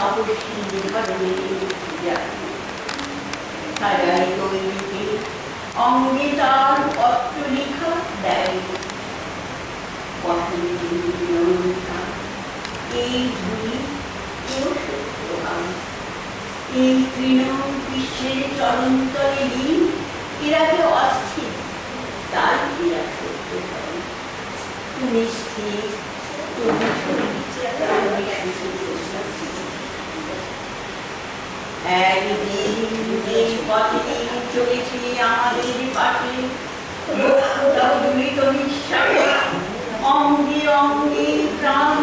অবশ্যই ধরনে ছায়ায় দৈনিকে অঙ্গে তার পত্র লেখা দেয় এই ধুলি কেউ সত্যভাব এই তৃণ বিশ্বের চরণতলে লীন এরা কেউ অস্থির তাই এরা সত্য হয় তুমি স্থির একদিন এই পথে চলেছি আমাদের পাশে নিঃশ্বাসে অঙ্গে অঙ্গে প্রাণ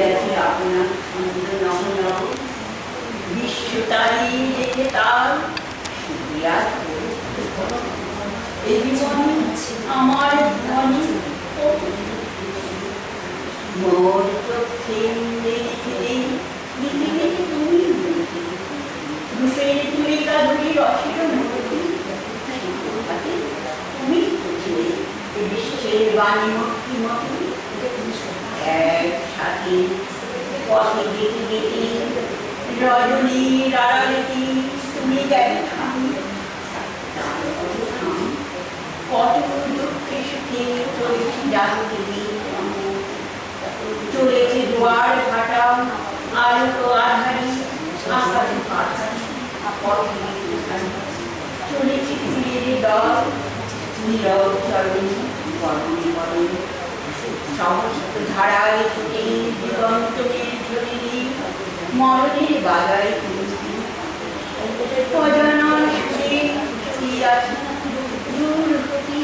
আছে আপনার সুন্দর নমন বিশ্ব তারি রেখে তার এই জীবনে আমার জীবনে মোর চোখে লিখে লিখে তুমি রূপের তুলিকা ধরি রসের মূর্তি তুমি বিশ্বের বাণী মূর্তি মতো একসাথে পথে গেতে গেতে রজনীর আড়ালেতে তুমি গেলে কত দুঃখে সুখে চলেছি জানতে চলেছে দুয়ার ঘাটা আলো আধারি আকাশে পাঠারি পথে চলেছি ফুলের দল নীরব চরণী বরণে বরণে সমস্ত ধারায় ছুটে দিগন্তনের ঝরিয়ে মরণের বাজায় তুলছি অজানার সুরে ছুটিয়ে আছে দূর হতে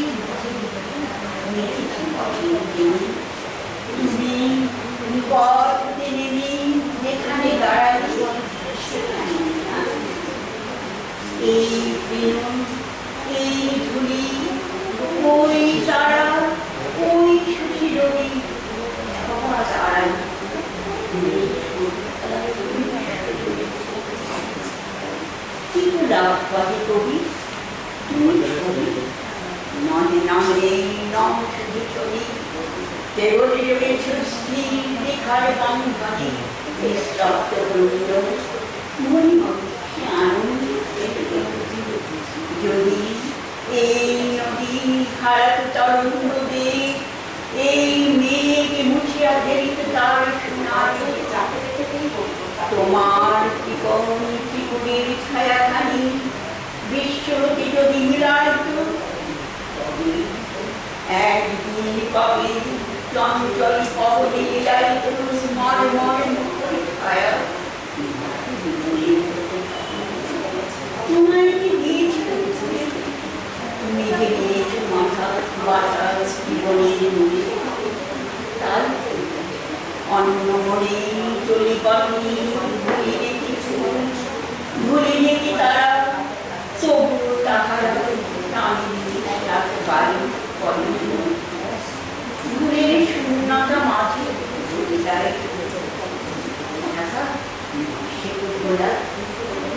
তুমি পথ নেমে যেখানে দাঁড়াই এই প্রেম এই ধুলি ওই তারা ওই সুখী রবি সবার আড়াই পথে কবি তুমি ছবি নহে নহে নম শুধু ছবি কেবল রয়েছ স্থির রেখার বন্ধনে স্তব্ধ বন্ধ মনে হচ্ছে আনন্দ যদি এই নদী খারাপ তরঙ্গ বেগ এই মেঘ মুছিয়া দেরিত তার সোনার তোমার ত্রিপুরের ছায়াখানি বিশ্বকে যদি মিলাইত একদিন কবে চঞ্চল পবনে মিলাইত মর্মর মুখর ছায়া তোমার কি দিয়েছ তুমি যে দিয়েছ মাথা বাসা জীবনের মনে তাই অন্য মনে চলি পাখি ভুলিয়ে কিছু ভুলিয়ে কি তারা তবুও তাহারা টানি বাড়ি করে ঘুরের শূন্যতা মাঝে চলে যায়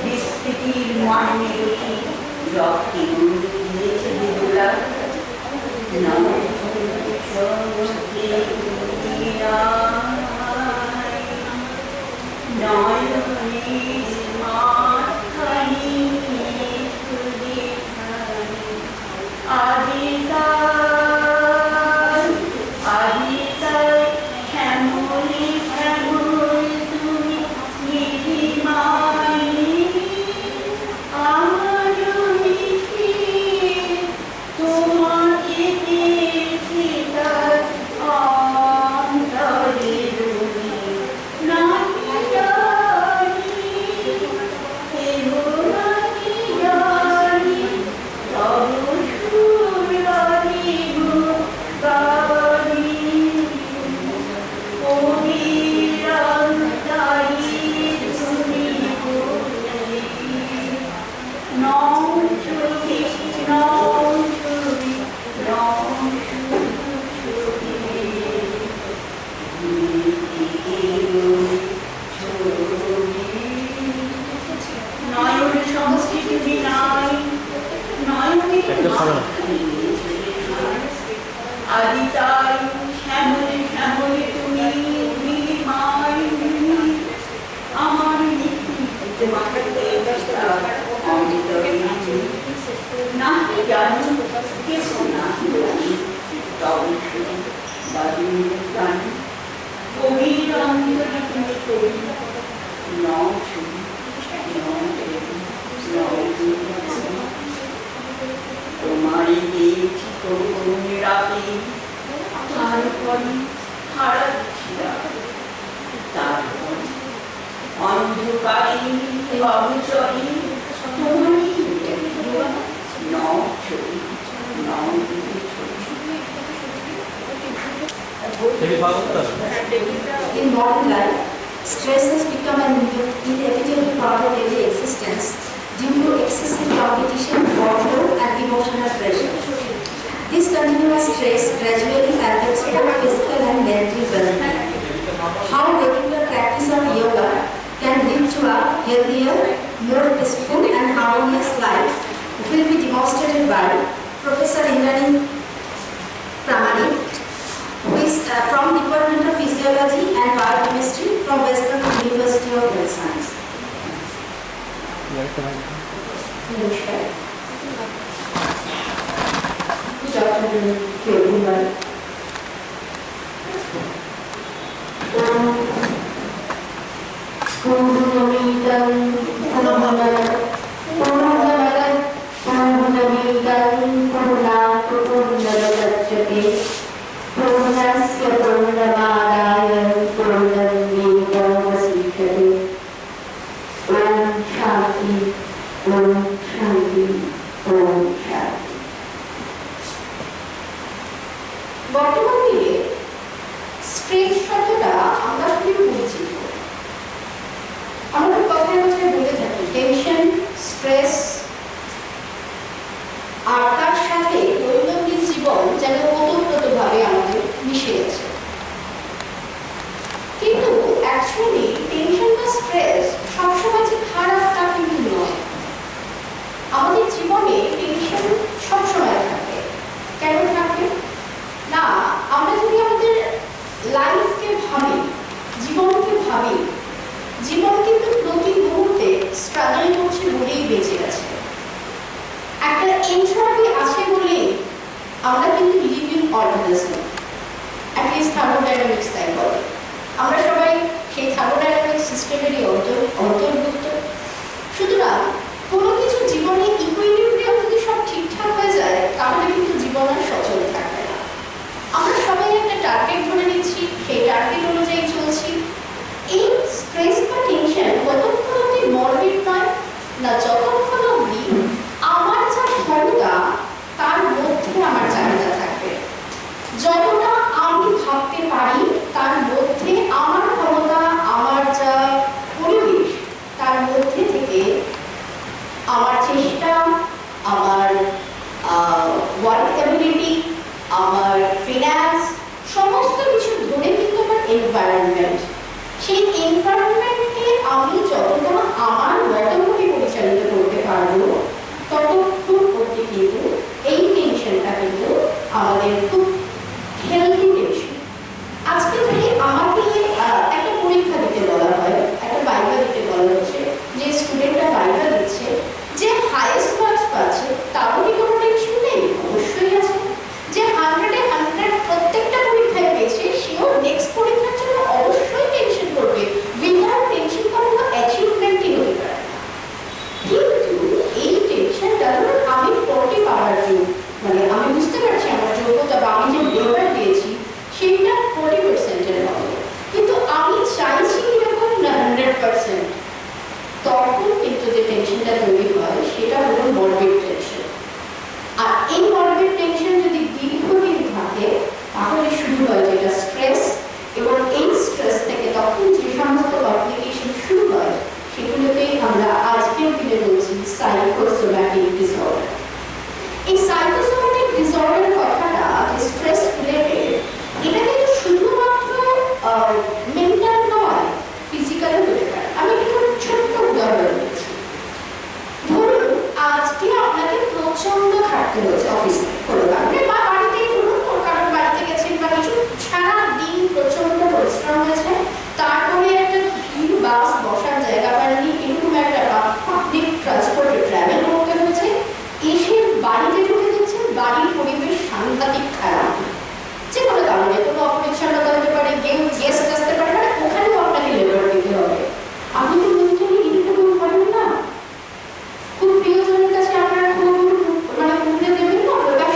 বিস্তৃতির মানে রসি রক্তে দিয়েছে বেদুলা আদি তাই শ্যামলে শ্যামলে তুমি নীলিমায় নীলি আমার নিত্যি নাহি জানি কেহ নাহি জানি তবে শুনি বাদিনী জানি গভীর অন্তরে তুমি করি নও শুনি তোমারই দিয়েছি করুণ রাতে তারপরে হারা দিচ্ছিলা তারপর অন্ধকারে অবচরে তোমারই নও ছবি নও ছবি
In modern life, stress has become an inevitable part of daily existence due to excessive competition, workload, and emotional pressure. This continuous stress gradually affects both physical and mental well-being. How regular practice of yoga can lead to a healthier, more peaceful, and harmonious life will be demonstrated by Professor Indrani Pramani, who is from Department of Physiology and Biochemistry from West Bengal University of Health Science. Namaskar. Good afternoon to everyone. বর্তমান দিনে স্ট্রেস শব্দটা আমরা খুবই পরিচিত। আমাদের কথায় কথায় বলে থাকি টেনশন, স্ট্রেস, আর তার সাথে দৈনন্দিন জীবন যেন ওতপ্রোতভাবে আমাদের মিশে আছে। কিন্তু অ্যাকচুয়ালি টেনশন বা স্ট্রেস সবসময় যে খারাপ তা কিন্তু নয়। আমাদের জীবনে টেনশন সবসময় থাকে। কেন থাকে না? আমরা যদি আমাদের লাইফকে ভাবি, জীবনকে ভাবি, জীবন কিন্তু প্রতি মুহূর্তে স্ট্রাগল করছে বলেই বেঁচে আছে। একটা এনট্রপি আছে বলেই আমরা কিন্তু লিভিং অর্গানিজম, অ্যাটলিস্ট থার্মোডাইনামিক্স তাই বলে। আমরা সবাই সেই থার্মোডাইনামিক সিস্টেমেরই অন্তর্ভুক্ত। সুতরাং কোনো কিছু জীবনে ইকুইলিব্রিয়াম যদি সব ঠিকঠাক হয়ে যায় তাহলে কিন্তু জীবন আর সচল থাকবে না। আমরা সবাই একটা টার্গেট ধরে নিচ্ছি, সেই টার্গেট অনুযায়ী চলছি। এই স্ট্রেস বা টেনশন কতক্ষণ অব্দি মরবিড নয় না, যতক্ষণ অব্দি আমার যা ক্ষমতা তার মধ্যে আমার চাহিদা থাকবে। যতটা আমি ভাবতে পারি তার মধ্যে আমার ক্ষমতা, আমার যা পরিবেশ তার মধ্যে থেকে আমার চেষ্টা, আমার ওয়ার্ক অ্যাবিলিটি, আমার ফিনান্স, সমস্ত কিছু ধরে কিন্তু আমার এনভায়রনমেন্ট, সেই এনভায়রনমেন্টকে আমি যতটা আমার মতো করে পরিচালিত করতে পারবো ততক্ষণ করতে কিন্তু এই টেনশনটা কিন্তু আমাদের খুব হেলদি টেনশন। আজকে যদি আমাকে একটা পরীক্ষা দিতে বলা হয়, একটা ভাইভা দিতে বলা হচ্ছে, যে স্টুডেন্টরা ভাইভা দিচ্ছে, যে হাইয়েস্ট মার্কস পাচ্ছে তারও কি কোনো টেনশন নেই? অবশ্যই আছে। যে 100-এ 100 প্রত্যেকটা পরীক্ষায় পেয়েছে সেও নেক্সট পরীক্ষার জন্য অবশ্যই টেনশন করবে। উইদাউট টেনশন করার কোনো অ্যাচিভমেন্টই হতে পারে না। থাকতে হয়েছে অফিসে কোনো কারণে, বা বাড়িতেই ধরুন কোনো কারণ বাড়িতে গেছেন বা কিছু, সারাদিন প্রচন্ড পরিশ্রম হয়েছে, তারপরে একটা ভিড় বাস বসার জায়গা পাননি, এরকম একটা পাবলিক ট্রান্সপোর্টে ট্রাভেল করতে হয়েছে, এসে বাড়িতে ঢুকে দিচ্ছেন, বাড়ির পরিবেশ সাংঘাতিক খারাপ, যে কোনো কারণে কোনো অপরিচ্ছন্নতা হতে পারে, গেস্ট আসতে পারে, মানে ওখানেও আপনাকে লেবার দিতে হবে। আপনি তো মেন্টালি ইরিটেবল হবেন না? খুব প্রিয়জনের কাছে আপনার খুব মানে মুখে দেবেন না, প্রকাশ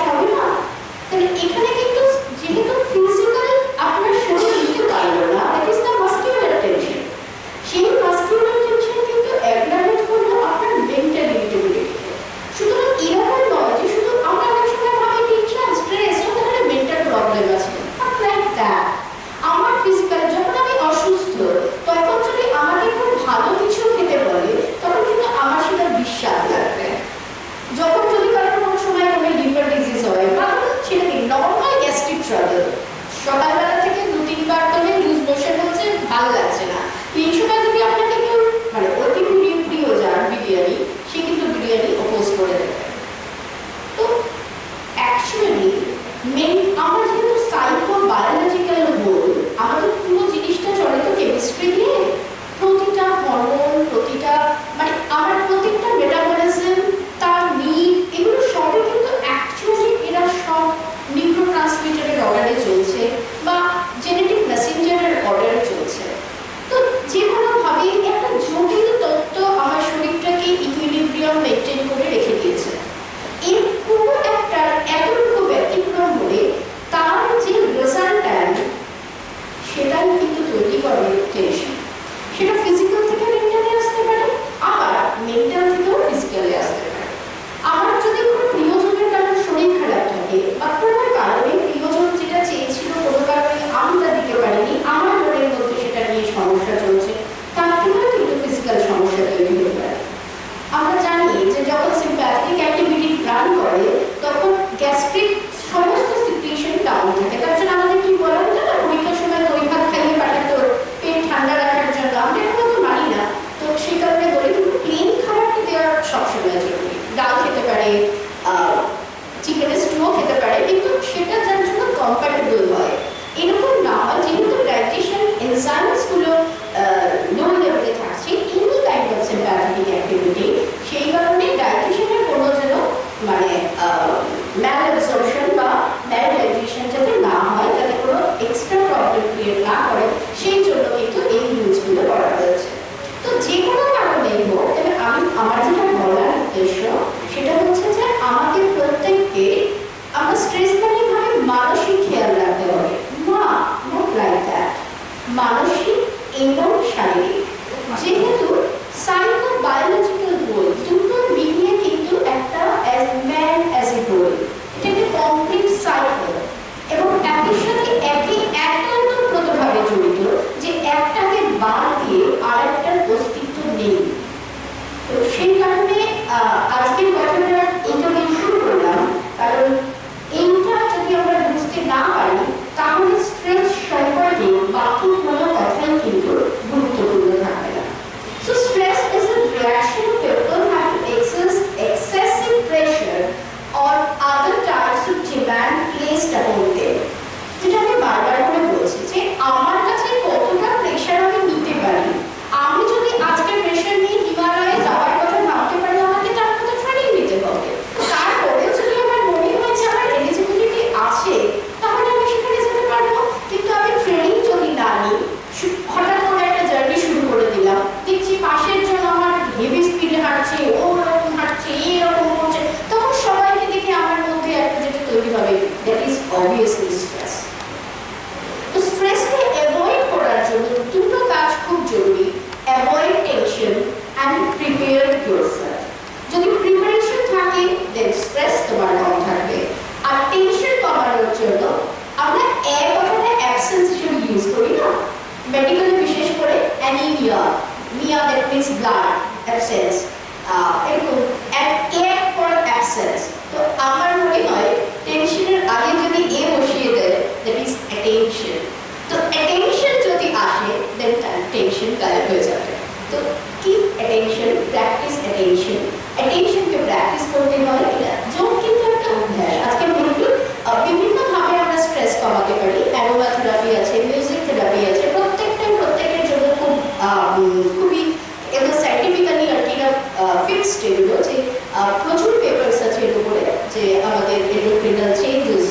doctrinal changes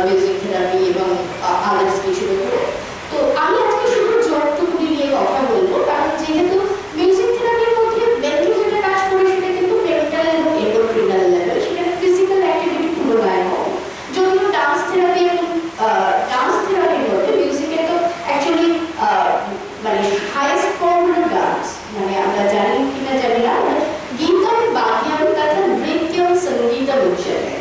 মিউজিক থেরাপি এবং আদার্স কিছুর উপরে। তো আমি আজকে শুধু যতটুকুনি নিয়ে কথা বলবো, কারণ যেহেতু মিউজিক থেরাপির মধ্যে মেন্টাল যেটা কাজ করে সেটা কিন্তু মেন্টাল এবং এন্ডোক্রিনাল লেভেল, সেখানে ফিজিক্যাল অ্যাক্টিভিটি তুলনায় কম। যদিও ডান্স থেরাপি এবং ডান্স থেরাপির মধ্যে মিউজিকে তো অ্যাকচুয়ালি মানে হাইয়েস্ট ফর্ম হলো ডান্স, মানে আমরা জানি কিনা জানি না, গীতম বাদ্যম তথা নৃত্যম সঙ্গীতম উচ্যতে।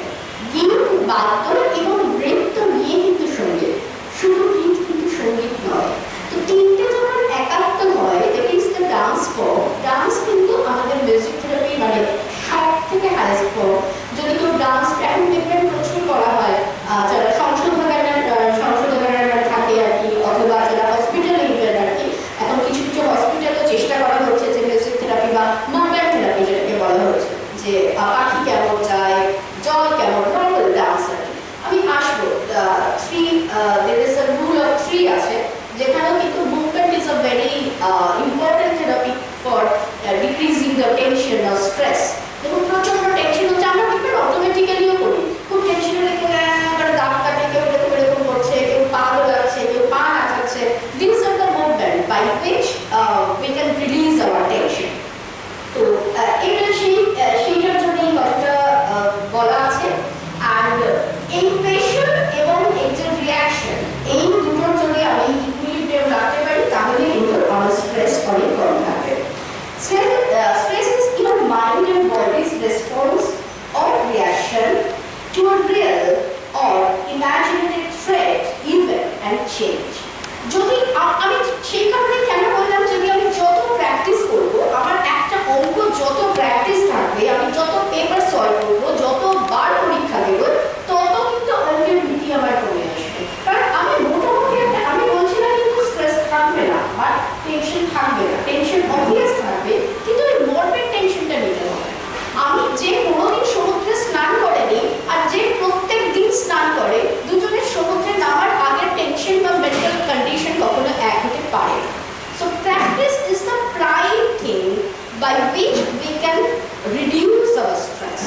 গীত, বাদ্য এবং নৃত্য নিয়ে কিন্তু সঙ্গীত, শুধু গীত কিন্তু সঙ্গীত নয়। তো তিনটে যখন একাত্ম হয়, that is the dance form. Dance কিন্তু আমাদের মিউজিক থেরাপি মানে সব থেকে হাইয়েস্ট ফর্ম। যদি কেউ ডান্স এখন দেখবেন প্রচুর করা হয়, যারা সংশোধনাগারে থাকে আর কি, অথবা যারা হসপিটালে ইভেন আর কি, এখন কিছু কিছু হসপিটালও চেষ্টা করা হচ্ছে যে মিউজিক থেরাপি বা মুভমেন্ট থেরাপি যেটাকে বলা হচ্ছে, যে পাখি কেমন যায়, জল কেমন, নর্মাল ডান্স আর কি। আমি আসবো there is a rule of 3 আছে, যেখানেও কিন্তু movement is a very important therapy for decreasing the tension or stress. দেখুন প্রচন্ড টেনশন হচ্ছে, আমরা কিন্তু অটোমেটিক্যালিও করি, খুব টেনশন হলে কেউ দাঁত কাটে, কেউ এরকম এরকম করছে, কেউ পা দোলাচ্ছে, কেউ পা নাচাচ্ছে। These are the movement by which we can release our tension. তো এটা সেইটার জন্য এই কথাটা বলা আছে। অ্যান্ড এই প্রেশার এবং এই যে রিয়াকশন, এই দুটোর যদি আমি ইকুইলিব্রিয়াম রাখতে পারি, তাহলে কিন্তু আমার স্ট্রেস অনেক কম থাকবে। Stress is your mind and body's response or reaction to a real or imaginary threat, event and change. যদি আমি সেই কারণে কেন বললাম, যদি আমি যত প্র্যাকটিস করব, আমার একটা অঙ্ক যত প্র্যাকটিস থাকবে, আমি যত পেপার সলভ করবো, যতবার পরীক্ষা দেবো, তত কিন্তু অঙ্কের ভীতি আমার কমে আসবে। কারণ আমি মোটামুটি আমি বলছি না কিন্তু স্ট্রেস থাকবে না বা টেনশন থাকবে না, টেনশন অবভিয়াস থাকবে, কিন্তু ওই মরবেড টেনশনটা নিতে হবে। আমি যে কোনোদিন সমুদ্রে স্নান করেনি আর যে প্রত্যেক দিন স্নান করে, দুজনের সমুদ্রে নামার আগের টেনশন বা মেন্টাল কন্ডিশন কখনো এক হতে পারে না। So practice is the prime thing by which we can reduce our stress.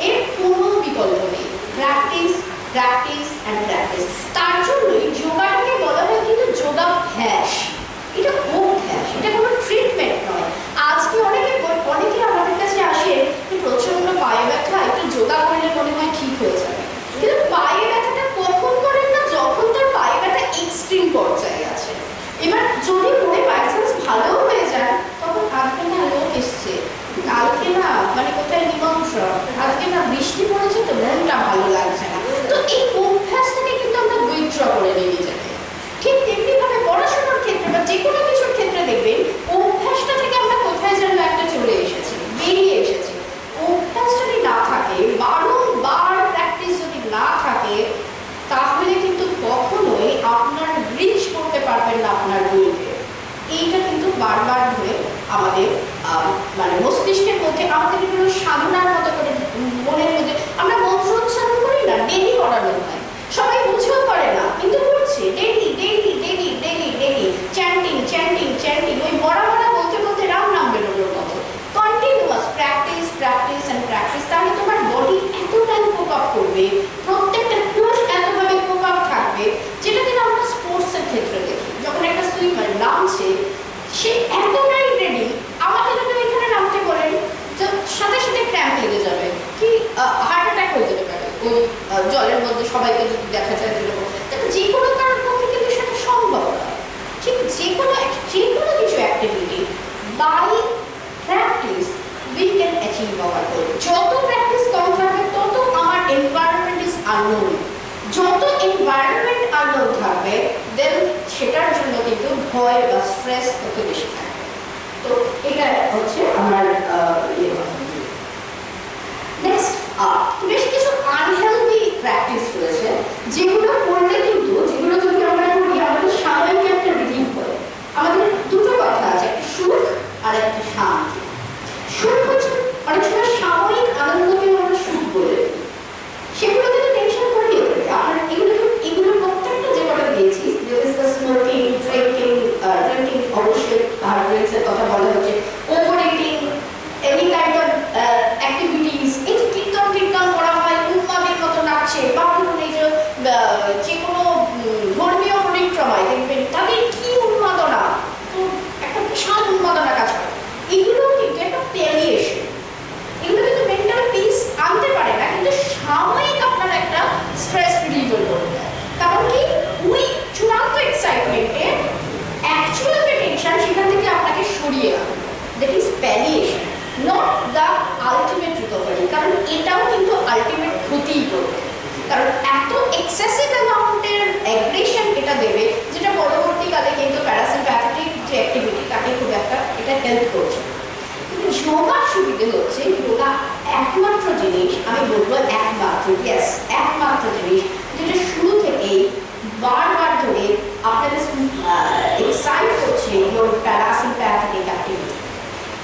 এর কোনো বিকল্প নেই, প্র্যাকটিস প্র্যাকটিস অ্যান্ড প্র্যাকটিস। তার জন্যই যোগাটাকে বলা হয় কিন্তু যোগাভ্যাস, এটা অভ্যাস, এটা কোনো ট্রিটমেন্ট নয়। আজকে অনেকে আমাদের কাছে আসে যে প্রচন্ড পায়ে ব্যথা, একটু যোগা করলে মনে হয় ঠিক হয়ে যাবে, কিন্তু পায়ে ব্যথাটা কখন করেন না, যখন তার পায়ে ব্যথা এক্সট্রিম পর্যায়ে আছে। এবার যদি মনে বাই চান্স ভালো হয়ে যায়, তখন আজকে না লোক এসছে, কালকে না মানে কোথায় নিমন্ত্রণ, আজকে না বৃষ্টি পড়েছে তো মনটা ভালো লাগছে না। তো এই অভ্যাসটাকে কিন্তু আমরা উইথড্র করে নিয়ে যাবে। ঠিক তেমনি ভাবে পড়াশোনার ক্ষেত্রে বা যে কোনো কিছুর ক্ষেত্রে দেখবেন, অভ্যাসটা থেকে আমরা কোথায় যেন একটা চলে এসেছি, বেরিয়ে এসেছি। অভ্যাস যদি না থাকে, বারংবার প্র্যাকটিস যদি না থাকে, তাহলে কিন্তু কখনোই আপনার রিচ করতে পারবেন না আপনার গোলকে। এইটা কিন্তু বারবার ধরে আমাদের মানে মস্তিষ্কের মধ্যে, আমাদের এগুলো সাধনার মতো করে মনের মধ্যে আমরা মন্ত্র উচ্চারণ করি না, ডেলি করানো হয়, সবাই বুঝেও পারে না কিন্তু করছে daily daily daily daily daily, chanting chanting chanting, ওই বড়া বলতে বলতে রাম নাম বেরোনোর মতো। Continuous practice practice and practice, তাহলে তোমার বডি এতটাই কোপ আপ করবে, প্রত্যেকটা কোষ এতভাবে কোপ আপ থাকবে, যেটা কিন্তু আমরা স্পোর্টসের ক্ষেত্রে দেখি। যখন একটা সুইমার নামছে, সে এতটাই রেডি, আমাকে যদি এখানে নামতে বলেন, সাথে সাথে ক্র্যাম্প লেগে যাবে, কি হার্ট অ্যাটাক হয়ে যেতে পারে ওই জলের মধ্যে সবাইকে যদি দেখা যায় যেরকম। যে কোনো কারোর পক্ষে কিন্তু সেটা সম্ভব নয়। ঠিক যে কোনো কিছু activity by practice we can achieve our goal. যত প্র্যাকটিস কম থাকবে, তত আমার এনভায়রনমেন্ট ইজ আননোন। যত এনভায়রনমেন্ট আননোন থাকবে, দেন সেটার জন্য কিন্তু ভয় বা স্ট্রেস তত বেশি থাকবে। তো এটা হচ্ছে আমার নেক্সট। বেশ কিছু আনহেলদি প্র্যাকটিস রয়েছে, যেগুলো করলে কিন্তু, যেগুলো যদি আমরা করি, আমাদের সাময়িক একটা রিলিফ হয়। আমাদের দুটো কথা আছে, একটা সুখ আর একটা শান্তি। সুখ হচ্ছে অনেক সময় সাময়িক আনন্দকে আমরা সুখ বলে, সেগুলো কিন্তু টেনশন করিয়ে দেবে। আমার এগুলো প্রত্যেকটা যে কথা দিয়েছি, স্মোকিং, ড্রিঙ্কিং, অবশ্যই হার্ড ড্রিঙ্কসের কথা বলা হচ্ছে, over eating, any kind of activities, এই যে কীর্তন করা হয়, উন্মাদের মতো নাচছে, বা
একমাত্র একমাত্র জিনিস যেটা শুরু থেকেই বারবার ধরে আপনাদের এক্সাইট করছে your parasympathetic activity.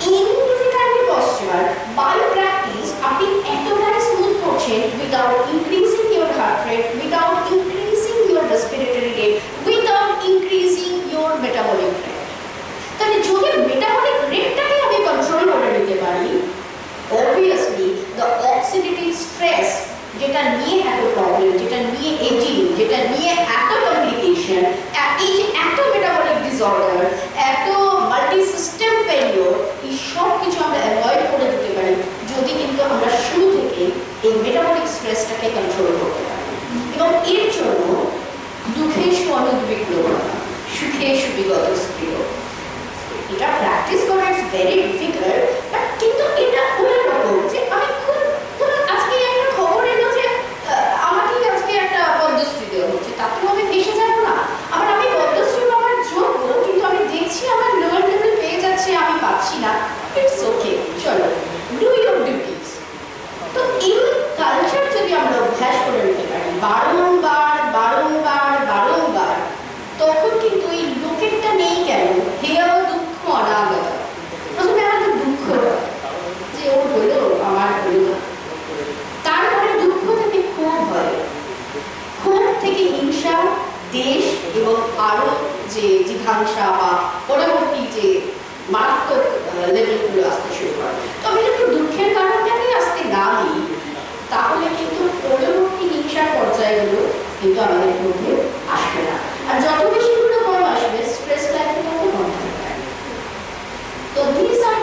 In physical posture, by practice, আপনি এতটাই স্মুথ করছেন without increasing your heart rate, without increasing your respiratory rate, without increasing your metabolic rate. তাহলে যদি metabolic rate-টাকে আমি কন্ট্রোল করে নিতে পারি, obviously the oxidative stress যেটা নিয়ে এত প্রবলেম, যেটা নিয়ে এজিং, যেটা নিয়ে এত কমপ্লিকেশন, এই যে এত মেটাবলিক ডিসঅর্ডার, এত মাল্টি সিস্টেম ফেলিওর, এই সব কিছু আমরা অ্যাভয়েড করে দিতে পারি যদি কিন্তু আমরা শুরু থেকে এই মেটাবলিক স্ট্রেসটাকে কন্ট্রোল করতে পারি। এবং এর জন্য দুঃখেষু অনুদ্বিগ্নতা, সুখেষু বিগত স্প্রিয়, এটা প্র্যাকটিস করা ইটস ভেরি ডিফিকাল্ট, বাট কিন্তু এটা ওইরকম যে আমি খুব আজকে একটা খবর এলো যে আমাকে আজকে একটা পদ্মশ্রী দেওয়া হচ্ছে, তাতেও আমি ভেসে যাবো না। আবার আমি পদ্মশ্রী পাওয়ার যোগ্য, কিন্তু আমি দেখছি আমার লোয়ার লেভেল পেয়ে যাচ্ছে, আমি পাচ্ছি না, ইটস ওকে, চলো ডু ইউর ডিউটিস। তো এই কালচার যদি আমরা অভ্যাস করে নিতে পারি বারংবার বারংবার বারংবার, তখন কিন্তু এই লোকেরটা নেই কেন, হেয় দুঃখ অনাগত। প্রথমে আমাদের দুঃখ যে ওর হলো, আমার হলো না, তারপরে দুঃখ থেকে ক্ষোভ হয়, ক্ষোভ থেকে হিংসা, দেশ এবং আরো যে জিঘাংসা বা পরবর্তী যে মারাত্মক লেভেলগুলো আসতে শুরু করে। তো আমি যদি দুঃখের কারণটাকে আসতে না দিই, তাহলে কিন্তু পরবর্তী হিংসার পর্যায়গুলো কিন্তু আমাদের মধ্যে আসবে না। আর যত বেশি গুলো কম আসবে, স্ট্রেস লাইফে তত কম থাকবে। তো দিস আর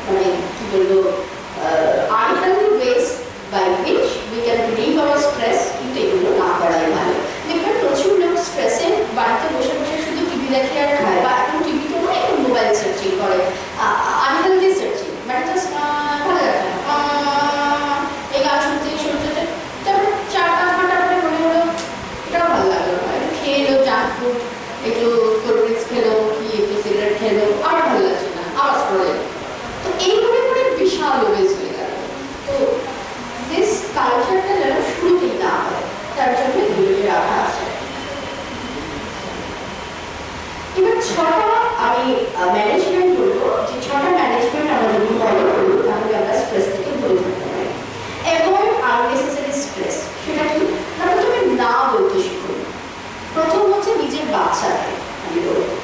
মানে কি বলবো, unhealthy ways by which we can relieve our stress, কিন্তু এগুলো না করাই ভালো। দেখবেন প্রচুর লোক স্ট্রেসে বাড়িতে বসে বসে শুধু টিভি দেখে আর খায়, বা এখন টিভি তো নয়, এখন মোবাইল সার্চিং করে, আনহেলদি সার্চিং, মানে জাস্ট ভালো লাগছে না, এই গান শুনতে শুনতে, তারপরে 4-5 ঘন্টা পরে মনে হলো এটাও ভালো লাগলো না, একটু খেয়ে এলো জাঙ্ক ফুড, একটু কোল্ড ড্রিঙ্কস খেলো, কি একটু সিগারেট খেলো, আবার ভালো লাগছে না, আবার স্ক্রল। তো এইভাবে করে বিশাল ওবেজ হয়ে গেল। তো দিস কালচারটা যেন শুরুতেই না হয়, তার জন্য ধীরে রাখা আছে। এবার 6টা আমি ম্যানেজমেন্ট বলবো, যে 6টা ম্যানেজমেন্ট আমরা যদি ফলো করি তাহলে আমরা স্ট্রেস থেকে দূরে থাকতে পারি। অ্যাভয়েড আননেসেসারি স্ট্রেস, সেটা কি? তাহলে তুমি না বলতে শিখুন। প্রথম হচ্ছে নিজের বাচ্চাকে আমি বলবো,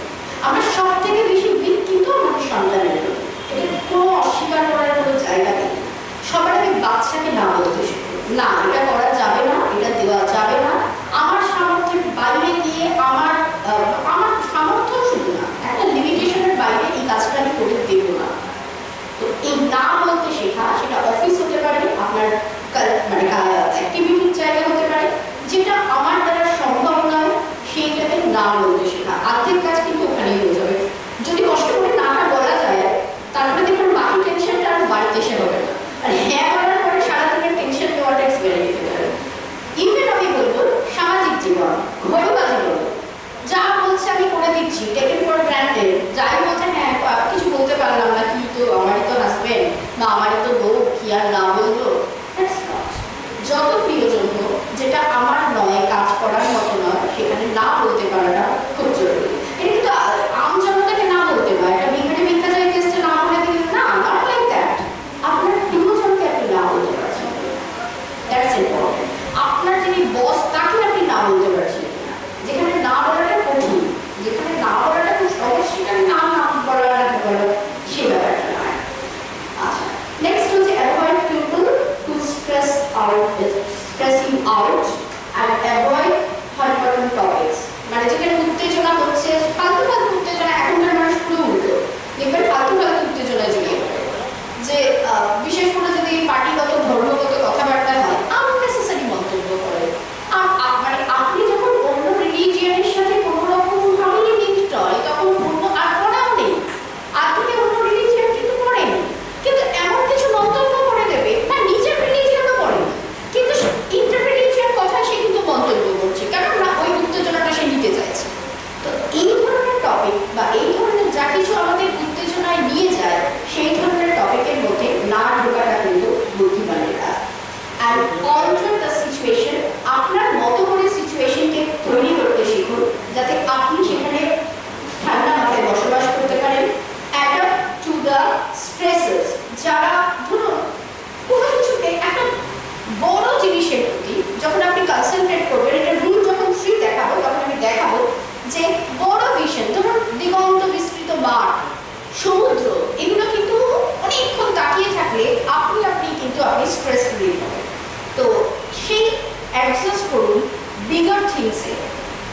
আমরা সব থেকে বেশি উইক কিন্তু আমাদের সন্তানের জন্য, এটা কোনো অস্বীকার করার কোনো জায়গা নেই। সবার আগে বাচ্চাকে না বলতে শিখুন, না এটা করা যাবে না, এটা দেওয়া যাবে না, আমার সামর্থ্যের বাইরে গিয়ে আমার সামর্থ্য শুধু না, একটা লিমিটেশনের বাইরে এই কাজটা আমি করে দেব না। তো এই না বলতে শেখা, সেটা অফিস হতে পারে, আপনার মানে অ্যাক্টিভিটির জায়গা হতে পারে, যেটা আমার দ্বারা সম্ভব নয় সেইটাকে না বলতে শেখা। আর্থিক কাজ কিন্তু ওখানেই হয়ে যাবে। যদি কষ্ট করে নাটা বলা যায়, তারপরে দেখুন বাকি টেনশনটা আর বাড়িতে এসে হবে না, আর হ্যাঁ বলার পরে সারাদিনের টেনশন নেওয়াটা বেড়ে যেতে পারে। ইভেন আমি বলবো সামাজিক জীবন, ঘরোয়া জীবন, যা বলছে আমি করে দিচ্ছি, টেকেন ফর গ্রান্টেড, যাই বলছে হ্যাঁ, কিছু বলতে পারলাম না, কি তো আমারই তো হাজবেন্ড বা আমারই তো বউ, কি আর না বলবো, যত প্রিয়জন হোক, যেটা আমার নয়, কাজ করার মতো নয়, সেখানে না বলতে পারাটা খুব জরুরি। এটা কিন্তু আম জনতাকে না বলতে হয়, এটা বিঘাটে ভিক্ষা যায় টেস্টে না বলে দিন না, নট লাইক দ্যাট। আপনার প্রিয়জনকে আপনি না বলতে পারছেন, দ্যাটস ইম্পর্টেন্ট। আপনার যিনি বস, তাকে আপনি না বলতে পারছেন না, যেখানে না বলাটা কঠিন, যেখানে না বলাটা খুব সহজ, সেখানে না বলা সে ব্যাপারটা নয়। আচ্ছা, নেক্সট হচ্ছে avoid people who stressing out and avoid hot button topics, মানে যেখানে উত্তেজনা হচ্ছে, ফালতু ফালতু উত্তেজনা, এখনকার মানুষ পুরো উল্টো, দেখবেন ফালতু ফালতু উত্তেজনায় জড়িয়ে পড়ে, যে বিশেষ করে যদি পার্টিগত ধর্মগত কথাবার্তা হয়, আননেসেসারি মন্তব্য করে। মানে আপনি যখন অন্য রিলিজিয়নের সাথে কোনো রকম ভাবেই লিঙ্কড হয়, তখন অন্য আর পড়াও নেই, আপনি অন্য রিলিজিয়ন কিন্তু পড়েন, কিন্তু এমন কিছু মন্তব্য করে দেবে, না নিজের রিলিজিয়নও পড়েন, কিন্তু ইন্টারপ্রিটেশন কথা সে কিন্তু মন্তব্য করছে।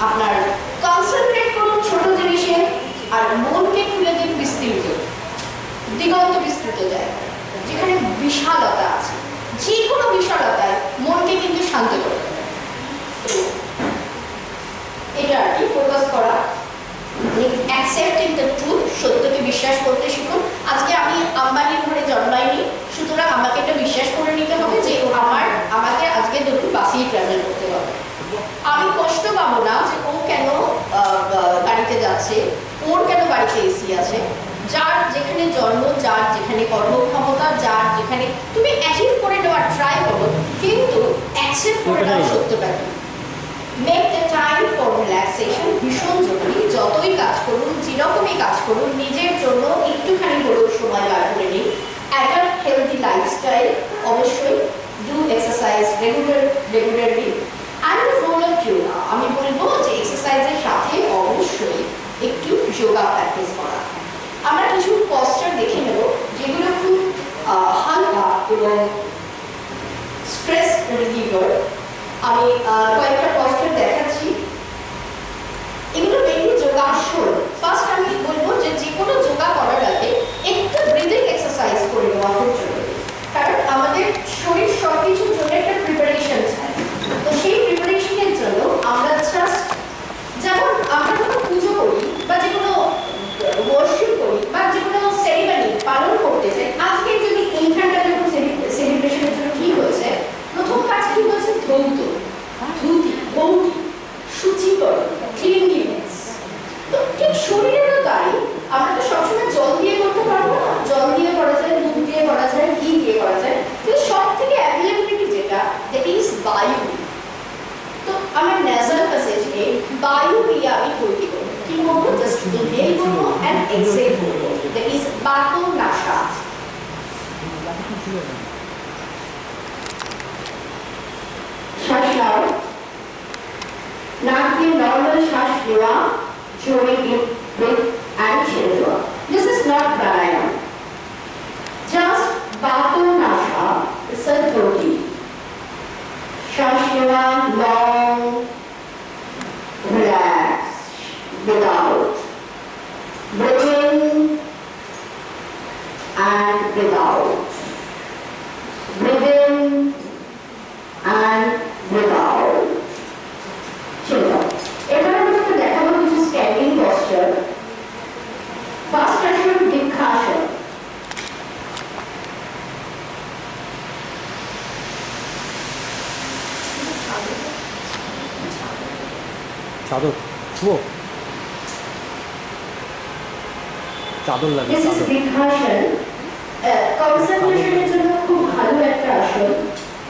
আপনার কনসেন্ট্রেট করুন ছোট জিনিসে আর মনকে খুলে দিন বিস্তৃত দিগন্ত বিস্তৃত জায়গা যেখানে বিশালতা আছে। যে কোনো বিশালতায় মনকে কিন্তু শান্ত করে দেবে। এটা আর কি ফোকাস করা, অ্যাকসেপ্টিং দ্য ট্রুথ, সত্যকে বিশ্বাস করতে শিখুন। আজকে আমি আম্বানির ঘরে জন্মাইনি, সুতরাং আমাকে এটা বিশ্বাস করে নিতে হবে যে আমাকে আজকে দুটো বাসেই ট্রাভেল করতে হবে। আমি কষ্ট পাবো না যে ও কেন গাড়িতে যাচ্ছে, ওর কেন বাড়িতে এসি আছে। যার যেখানে জন্ম, যার যেখানে কর্মক্ষমতা, যার যেখানে তুমি অ্যাচিভ করে নেওয়ার ট্রাই করো, কিন্তু অ্যাকসেপ্ট করে নাও সত্যটাকে। Make the time for relaxation ভীষণ জরুরি। যতই কাজ করুন, যেরকমই কাজ করুন, নিজের জন্য একটুখানি হলেও সময় বার করে নিন। একটা হেলদি লাইফস্টাইল, অবশ্যই do exercise regularly and role of yoga. আমি বলবো যে এক্সারসাইজের সাথে অবশ্যই একটু যোগা প্র্যাকটিস করা। আমরা কিছু পশ্চার দেখে নেব যেগুলো খুব হালকা এবং স্ট্রেস রিলিভার। আমি কয়েকটা পশ্চার দেখাচ্ছি, এগুলো মেনলি যোগাসন। ফার্স্ট আমি বলবো যে কোনো যোগা করার আগে একটু ব্রিদিং এক্সারসাইজ করে নেওয়া খুব জরুরি, কারণ আমাদের শরীর সব কিছুর জন্য একটা প্রিপারেশন চাই। তো সেই প্রিপারেশনের জন্য আমরা জাস্ট যেমন আমরা যখন পুজো করি বা যে কোনো ওয়ার্শিপ করি বা যে কোনো সেরিমনি পালন করতে চাই, আজকে যদি এইখানটা যখন সেলিব্রেশনের জন্য কি হয়েছে, প্রথম কাজ কি হয়েছে? ধৌত, ধুতি, গৌতি, শুচিকরণ, ক্লিনলিনেস। তো ঠিক শরীরেরও তাই, আমরা তো সবসময় জল দিয়ে করতে পারবো না। জল দিয়ে করা যায়, দুধ দিয়ে করা যায়, ঘি দিয়ে করা যায়, কিন্তু সব থেকে অ্যাভেলেবিলিটি যেটা, দ্যাট ইজ বায়ু। তো আমার নেজাল প্যাসেজে বায়ু দিয়ে আমি তৈরি করবো। কি করবো? জাস্ট ইনহেল করবো অ্যান্ড এক্সহেল করবো, দ্যাট ইজ বাতো নাশা। শ্বাস নাও, নাক দিয়ে নর্মাল শ্বাস নেওয়া, জোরে ব্রেথ অ্যান্ড ছেড়ে দেওয়া। This is not pranayama, just বাতো নাশা সদ্গতি। শ্বাস নেওয়া, long, relax, without, breathe in and without, breathe in and without. চলো এবার আমরা দেখাবো কিছু স্ট্যান্ডিং পশ্চার। ফার্স্ট আসন দীক্ষাসন।
চাদর শুয়ো, চাদর লাগে।
This is দীক্ষাসন। কনসেন্ট্রেশনের জন্য খুব ভালো একটা আসন।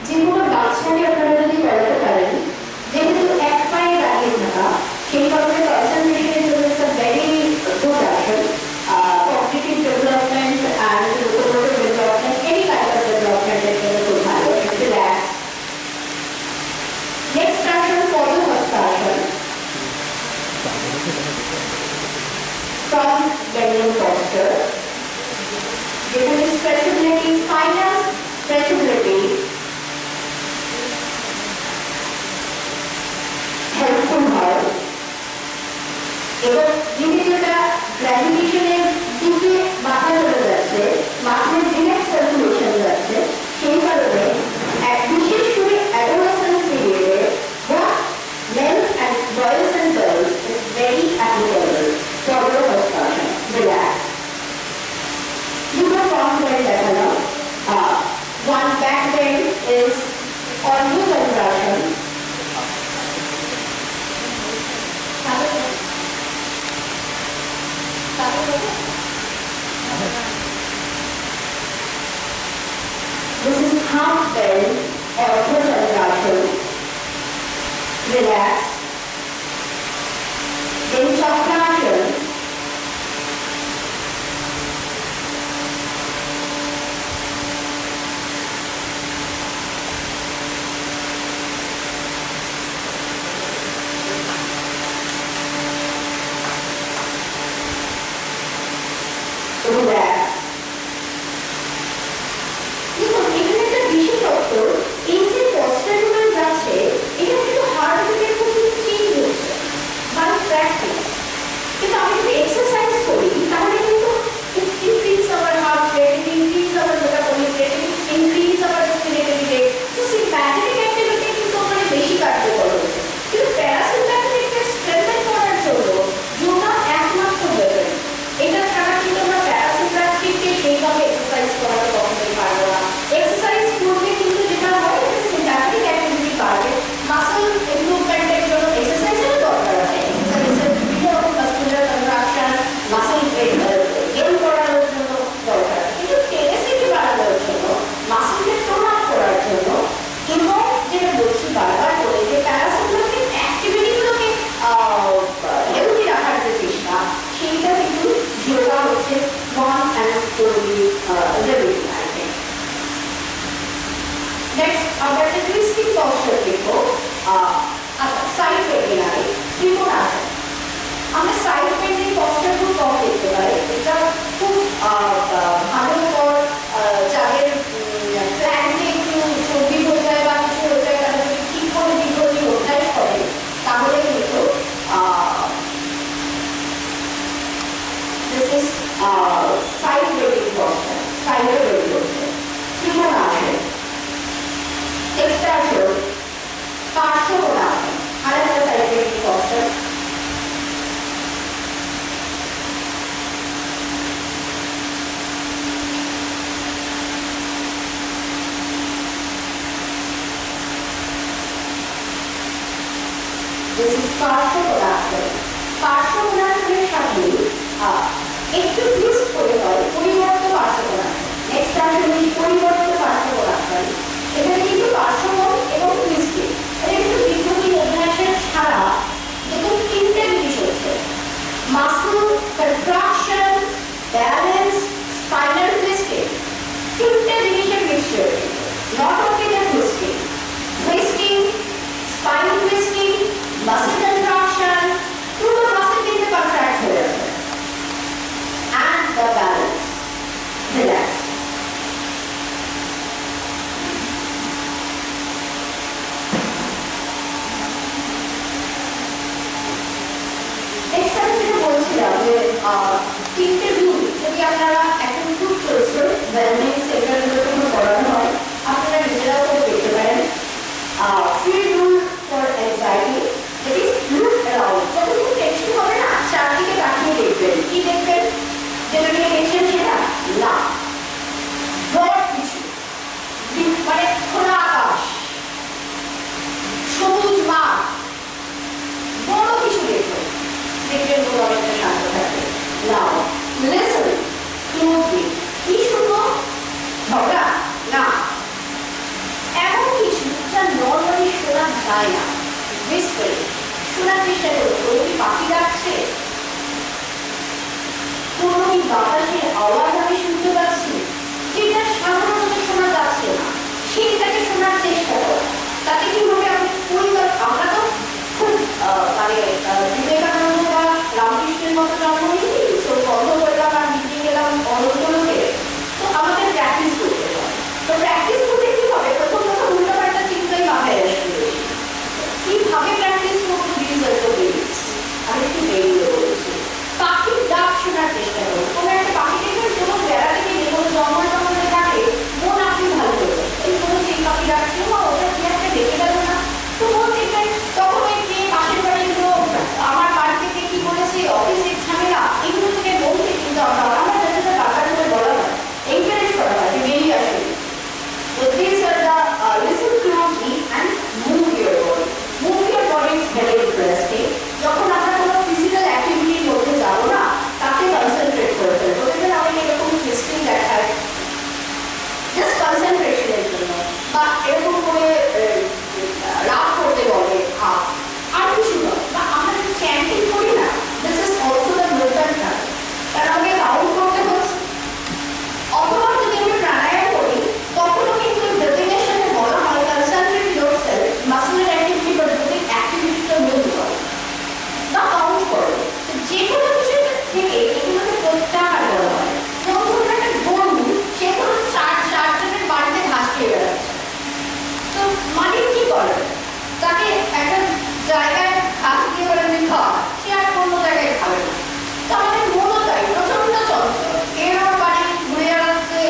যে কোনো বাচ্চাকে আপনারা যদি করাতে পারেন, যেহেতু এক পায়ে দাঁড়িয়ে থাকা, সেই কারণে কনসেন্ট্রেশনের জন্য ইটস আ ভেরি গুড আসন। Cognitive development and locomotor development, any kind of ডেভেলপমেন্টের জন্য খুব ভালো। রিল্যাক্স। নেক্সট আসন পদ্মহস্তাসন। From bending posture, যেখানে stretchability, spinal stretchability হেল্পফুল হয় এবং যেটা গ্র্যাজুয়েশনের দিকে মাথা চলে যাচ্ছে, মাথায় ডিরেক্ট সার্কুলেশন যাচ্ছে, সেই কারণে এক বিশেষ করে অ্যাডোলেসেন্ট পিরিয়ডে what men and boys and girls is very applicable. Padmahastasana, relax. দুটো ফর্ম করে দেখালাম। One back bend is Urdhva-Chandrasana. This is half bend Urdhva-Chandrasana. Relax. Then Chakrasana. Relax. দেখুন এখানে একটা বিশেষত্ব, এই যে পশ্চারগুলো যাচ্ছে, এটা কিন্তু হার্ট রেটের খুব নেক্সট আমরা একটা টুইস্টিং পশ্চার দেখবো। আচ্ছা, সাইড পেন্টিং আগে ত্রিকোণাসন। আমরা সাইড পেন্টিং পশ্চার খুব কম দেখতে পাই। এটা খুব ভালোকর যাদের ফ্ল্যাঙ্কে একটু চর্বি হয়ে যায় বা কিছু হয়ে যায়, তারা যদি ঠিক করে দীর্ঘদিন অভ্যাস করে তাহলে কিন্তু this is side rating posture, side rating posture. Trikonasana, extension, পার্শ্বকোণাসন, আরেকটা side rating posture. This is পার্শ্বকোণাসন। পার্শ্বকোণাসনের সাথে একটু টুইস্ট করে হয় পরিবর্তিত পার্শ্বকোণাসন। নেক্সট আসলে পরিবর্তিত পার্শ্বকোণাসন। এখানে কিন্তু পার্শ্বকোণ এবং টুইস্টিং এটা কিন্তু দীর্ঘদিন অভ্যাসের ছাড়া দেখুন তিনটে জিনিস হচ্ছে, muscle contraction, balance, spinal twisting, তিনটে জিনিসের mixture. Not only the twisting, twisting, spine twisting, muscle contraction, পুরো মাসল কিন্তু কন্ট্রাক্ট হয়ে যাবে। And the balance, relax. Next time যেটা বলছিলাম যে তিনটে রুল যদি আপনারা এখন খুব চলছে ওয়েলনেস সেন্টারগুলো কোনো করানো হয়, আপনারা নিজেরাও করে দেখতে পারেন। Free rule for anxiety, that is look around. যখন খুব টেনশন হবে না, চারদিকে তাকিয়ে দেখবেন। কি দেখবেন? যেটা নিয়ে টেনশন সেটা না, ব্রড কিছু, মানে খোলা আকাশ, সবুজ মাঠ, বড় কিছু দেখবেন, দেখবেন পুরো অনেকটা শান্ত থাকবে। নাও লিসেন ক্লোজলি। কি শুনবো? ঝগড়া না, এমন কিছু যা নর্মালি শোনা যায় না, হুইসপার শোনার চেষ্টা করো। কোনো কি পাখি ডাকছে, কোনো কি বাতাসের আওয়াজ আমি শুনতে পাচ্ছি, যেটা সাধারণত শোনা যাচ্ছে না, সেইটাকে শোনার চেষ্টা করো। তাতে কি হবে? আমি পরিবার, আমরা তো খুব মানে বিবেকানন্দ বা রামকৃষ্ণের মতো জন্ম নিয়েছি, তো বন্ধ করলাম আর মিটিয়ে গেলাম অনন্তলোকে। তো আমাদের প্র্যাকটিস করতে হবে। তো প্র্যাকটিস করতে কি হবে? প্রথম প্রথম উল্টোপাল্টা চিন্তাই মাথায় আসবে। কিভাবে প্র্যাকটিস করবো? আমি একটু বেরিয়ে বলছি, পাখির ডাক শোনার চেষ্টা করবো। কোনো একটা পাখি দেখবেন কোনো বেড়াতে গেলে কোনো জঙ্গলে ডাকে, মন আপনি ভালো করবে। এই কোনো সেই পাখি ডাকছে, ওটা কি একটা দেখে গেল না, তো মন দেখবেন তখন ওই যে পাশের বাড়িগুলো, আমার বাড়ি থেকে কি বলেছে, অফিসের ঝামেলা, এগুলো থেকে বলতে কিন্তু আমরা যাতে বারবার করে বলা হয়, এনকারেজ করা হয় যে বেরিয়ে আসে। So these are the listen closely and move your body. Move your body is very interesting. যখন আমরা কোনো ফিজিক্যাল অ্যাক্টিভিটির মধ্যে যাবো না, তাতে কনসেন্ট্রেট করে ফেলবো। দেখবেন আমি এরকম টুইস্টিং দেখায় জাস্ট কনসেন্ট্রেশনের জন্য, বা এরকম করে রাগ করতে বলে আর কিছু নয়। বা আমরা যদি চ্যান্টিং করি না, this is also the movement time, কারণ আমাকে কাউন্ট করতে হচ্ছে। অথবা যদি আমি প্রাণায়াম করি, তখনও কিন্তু ব্রিথিংয়ের সাথে বলা হয় কনসেন্ট্রেট ইয়োরসেলফ, মাসলের অ্যাক্টিভিটি বা ব্রিথিং অ্যাক্টিভিটিটা মুভ করো বা কাউন্ট করো। যে কোনো কিছু থেকে এগুলোকে প্রত্যাহার করা হয়। যেমন ধরুন একটা গরু, সে ধরুন চারজনের বাড়িতে ঘাস খেয়ে বেড়াচ্ছে, তো মালিক কি করে? তাকে একটা জায়গায় ঘাস দিয়ে বলে খাওয়া, সে আর কোনো জায়গায় খাবে না। তো আমাদের মনও তাই প্রচন্ড চঞ্চল, এর আমার বাড়ি ঘুরে বেড়াচ্ছে,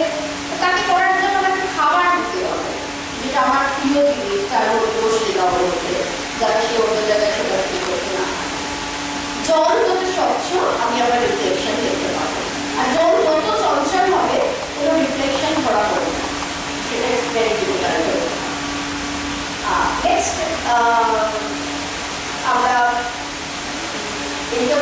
তাকে করার জন্য আমাকে খাবার দিতে হবে, যেটা আমার প্রিয় জিনিস, তার মধ্যে বসে দেওয়া হচ্ছে, যাতে সে অন্য জায়গায় ছোটাছুটি করতে না। জল যত স্বচ্ছ আমি আমার রিফ্লেকশন দেখতে পাবো, আর জল যত চঞ্চল হবে কোনো রিফ্লেকশন ধরা পড়বে না, সেটা ভেরি ডিফিকাল্ট। নেক্সট আমরা এই যে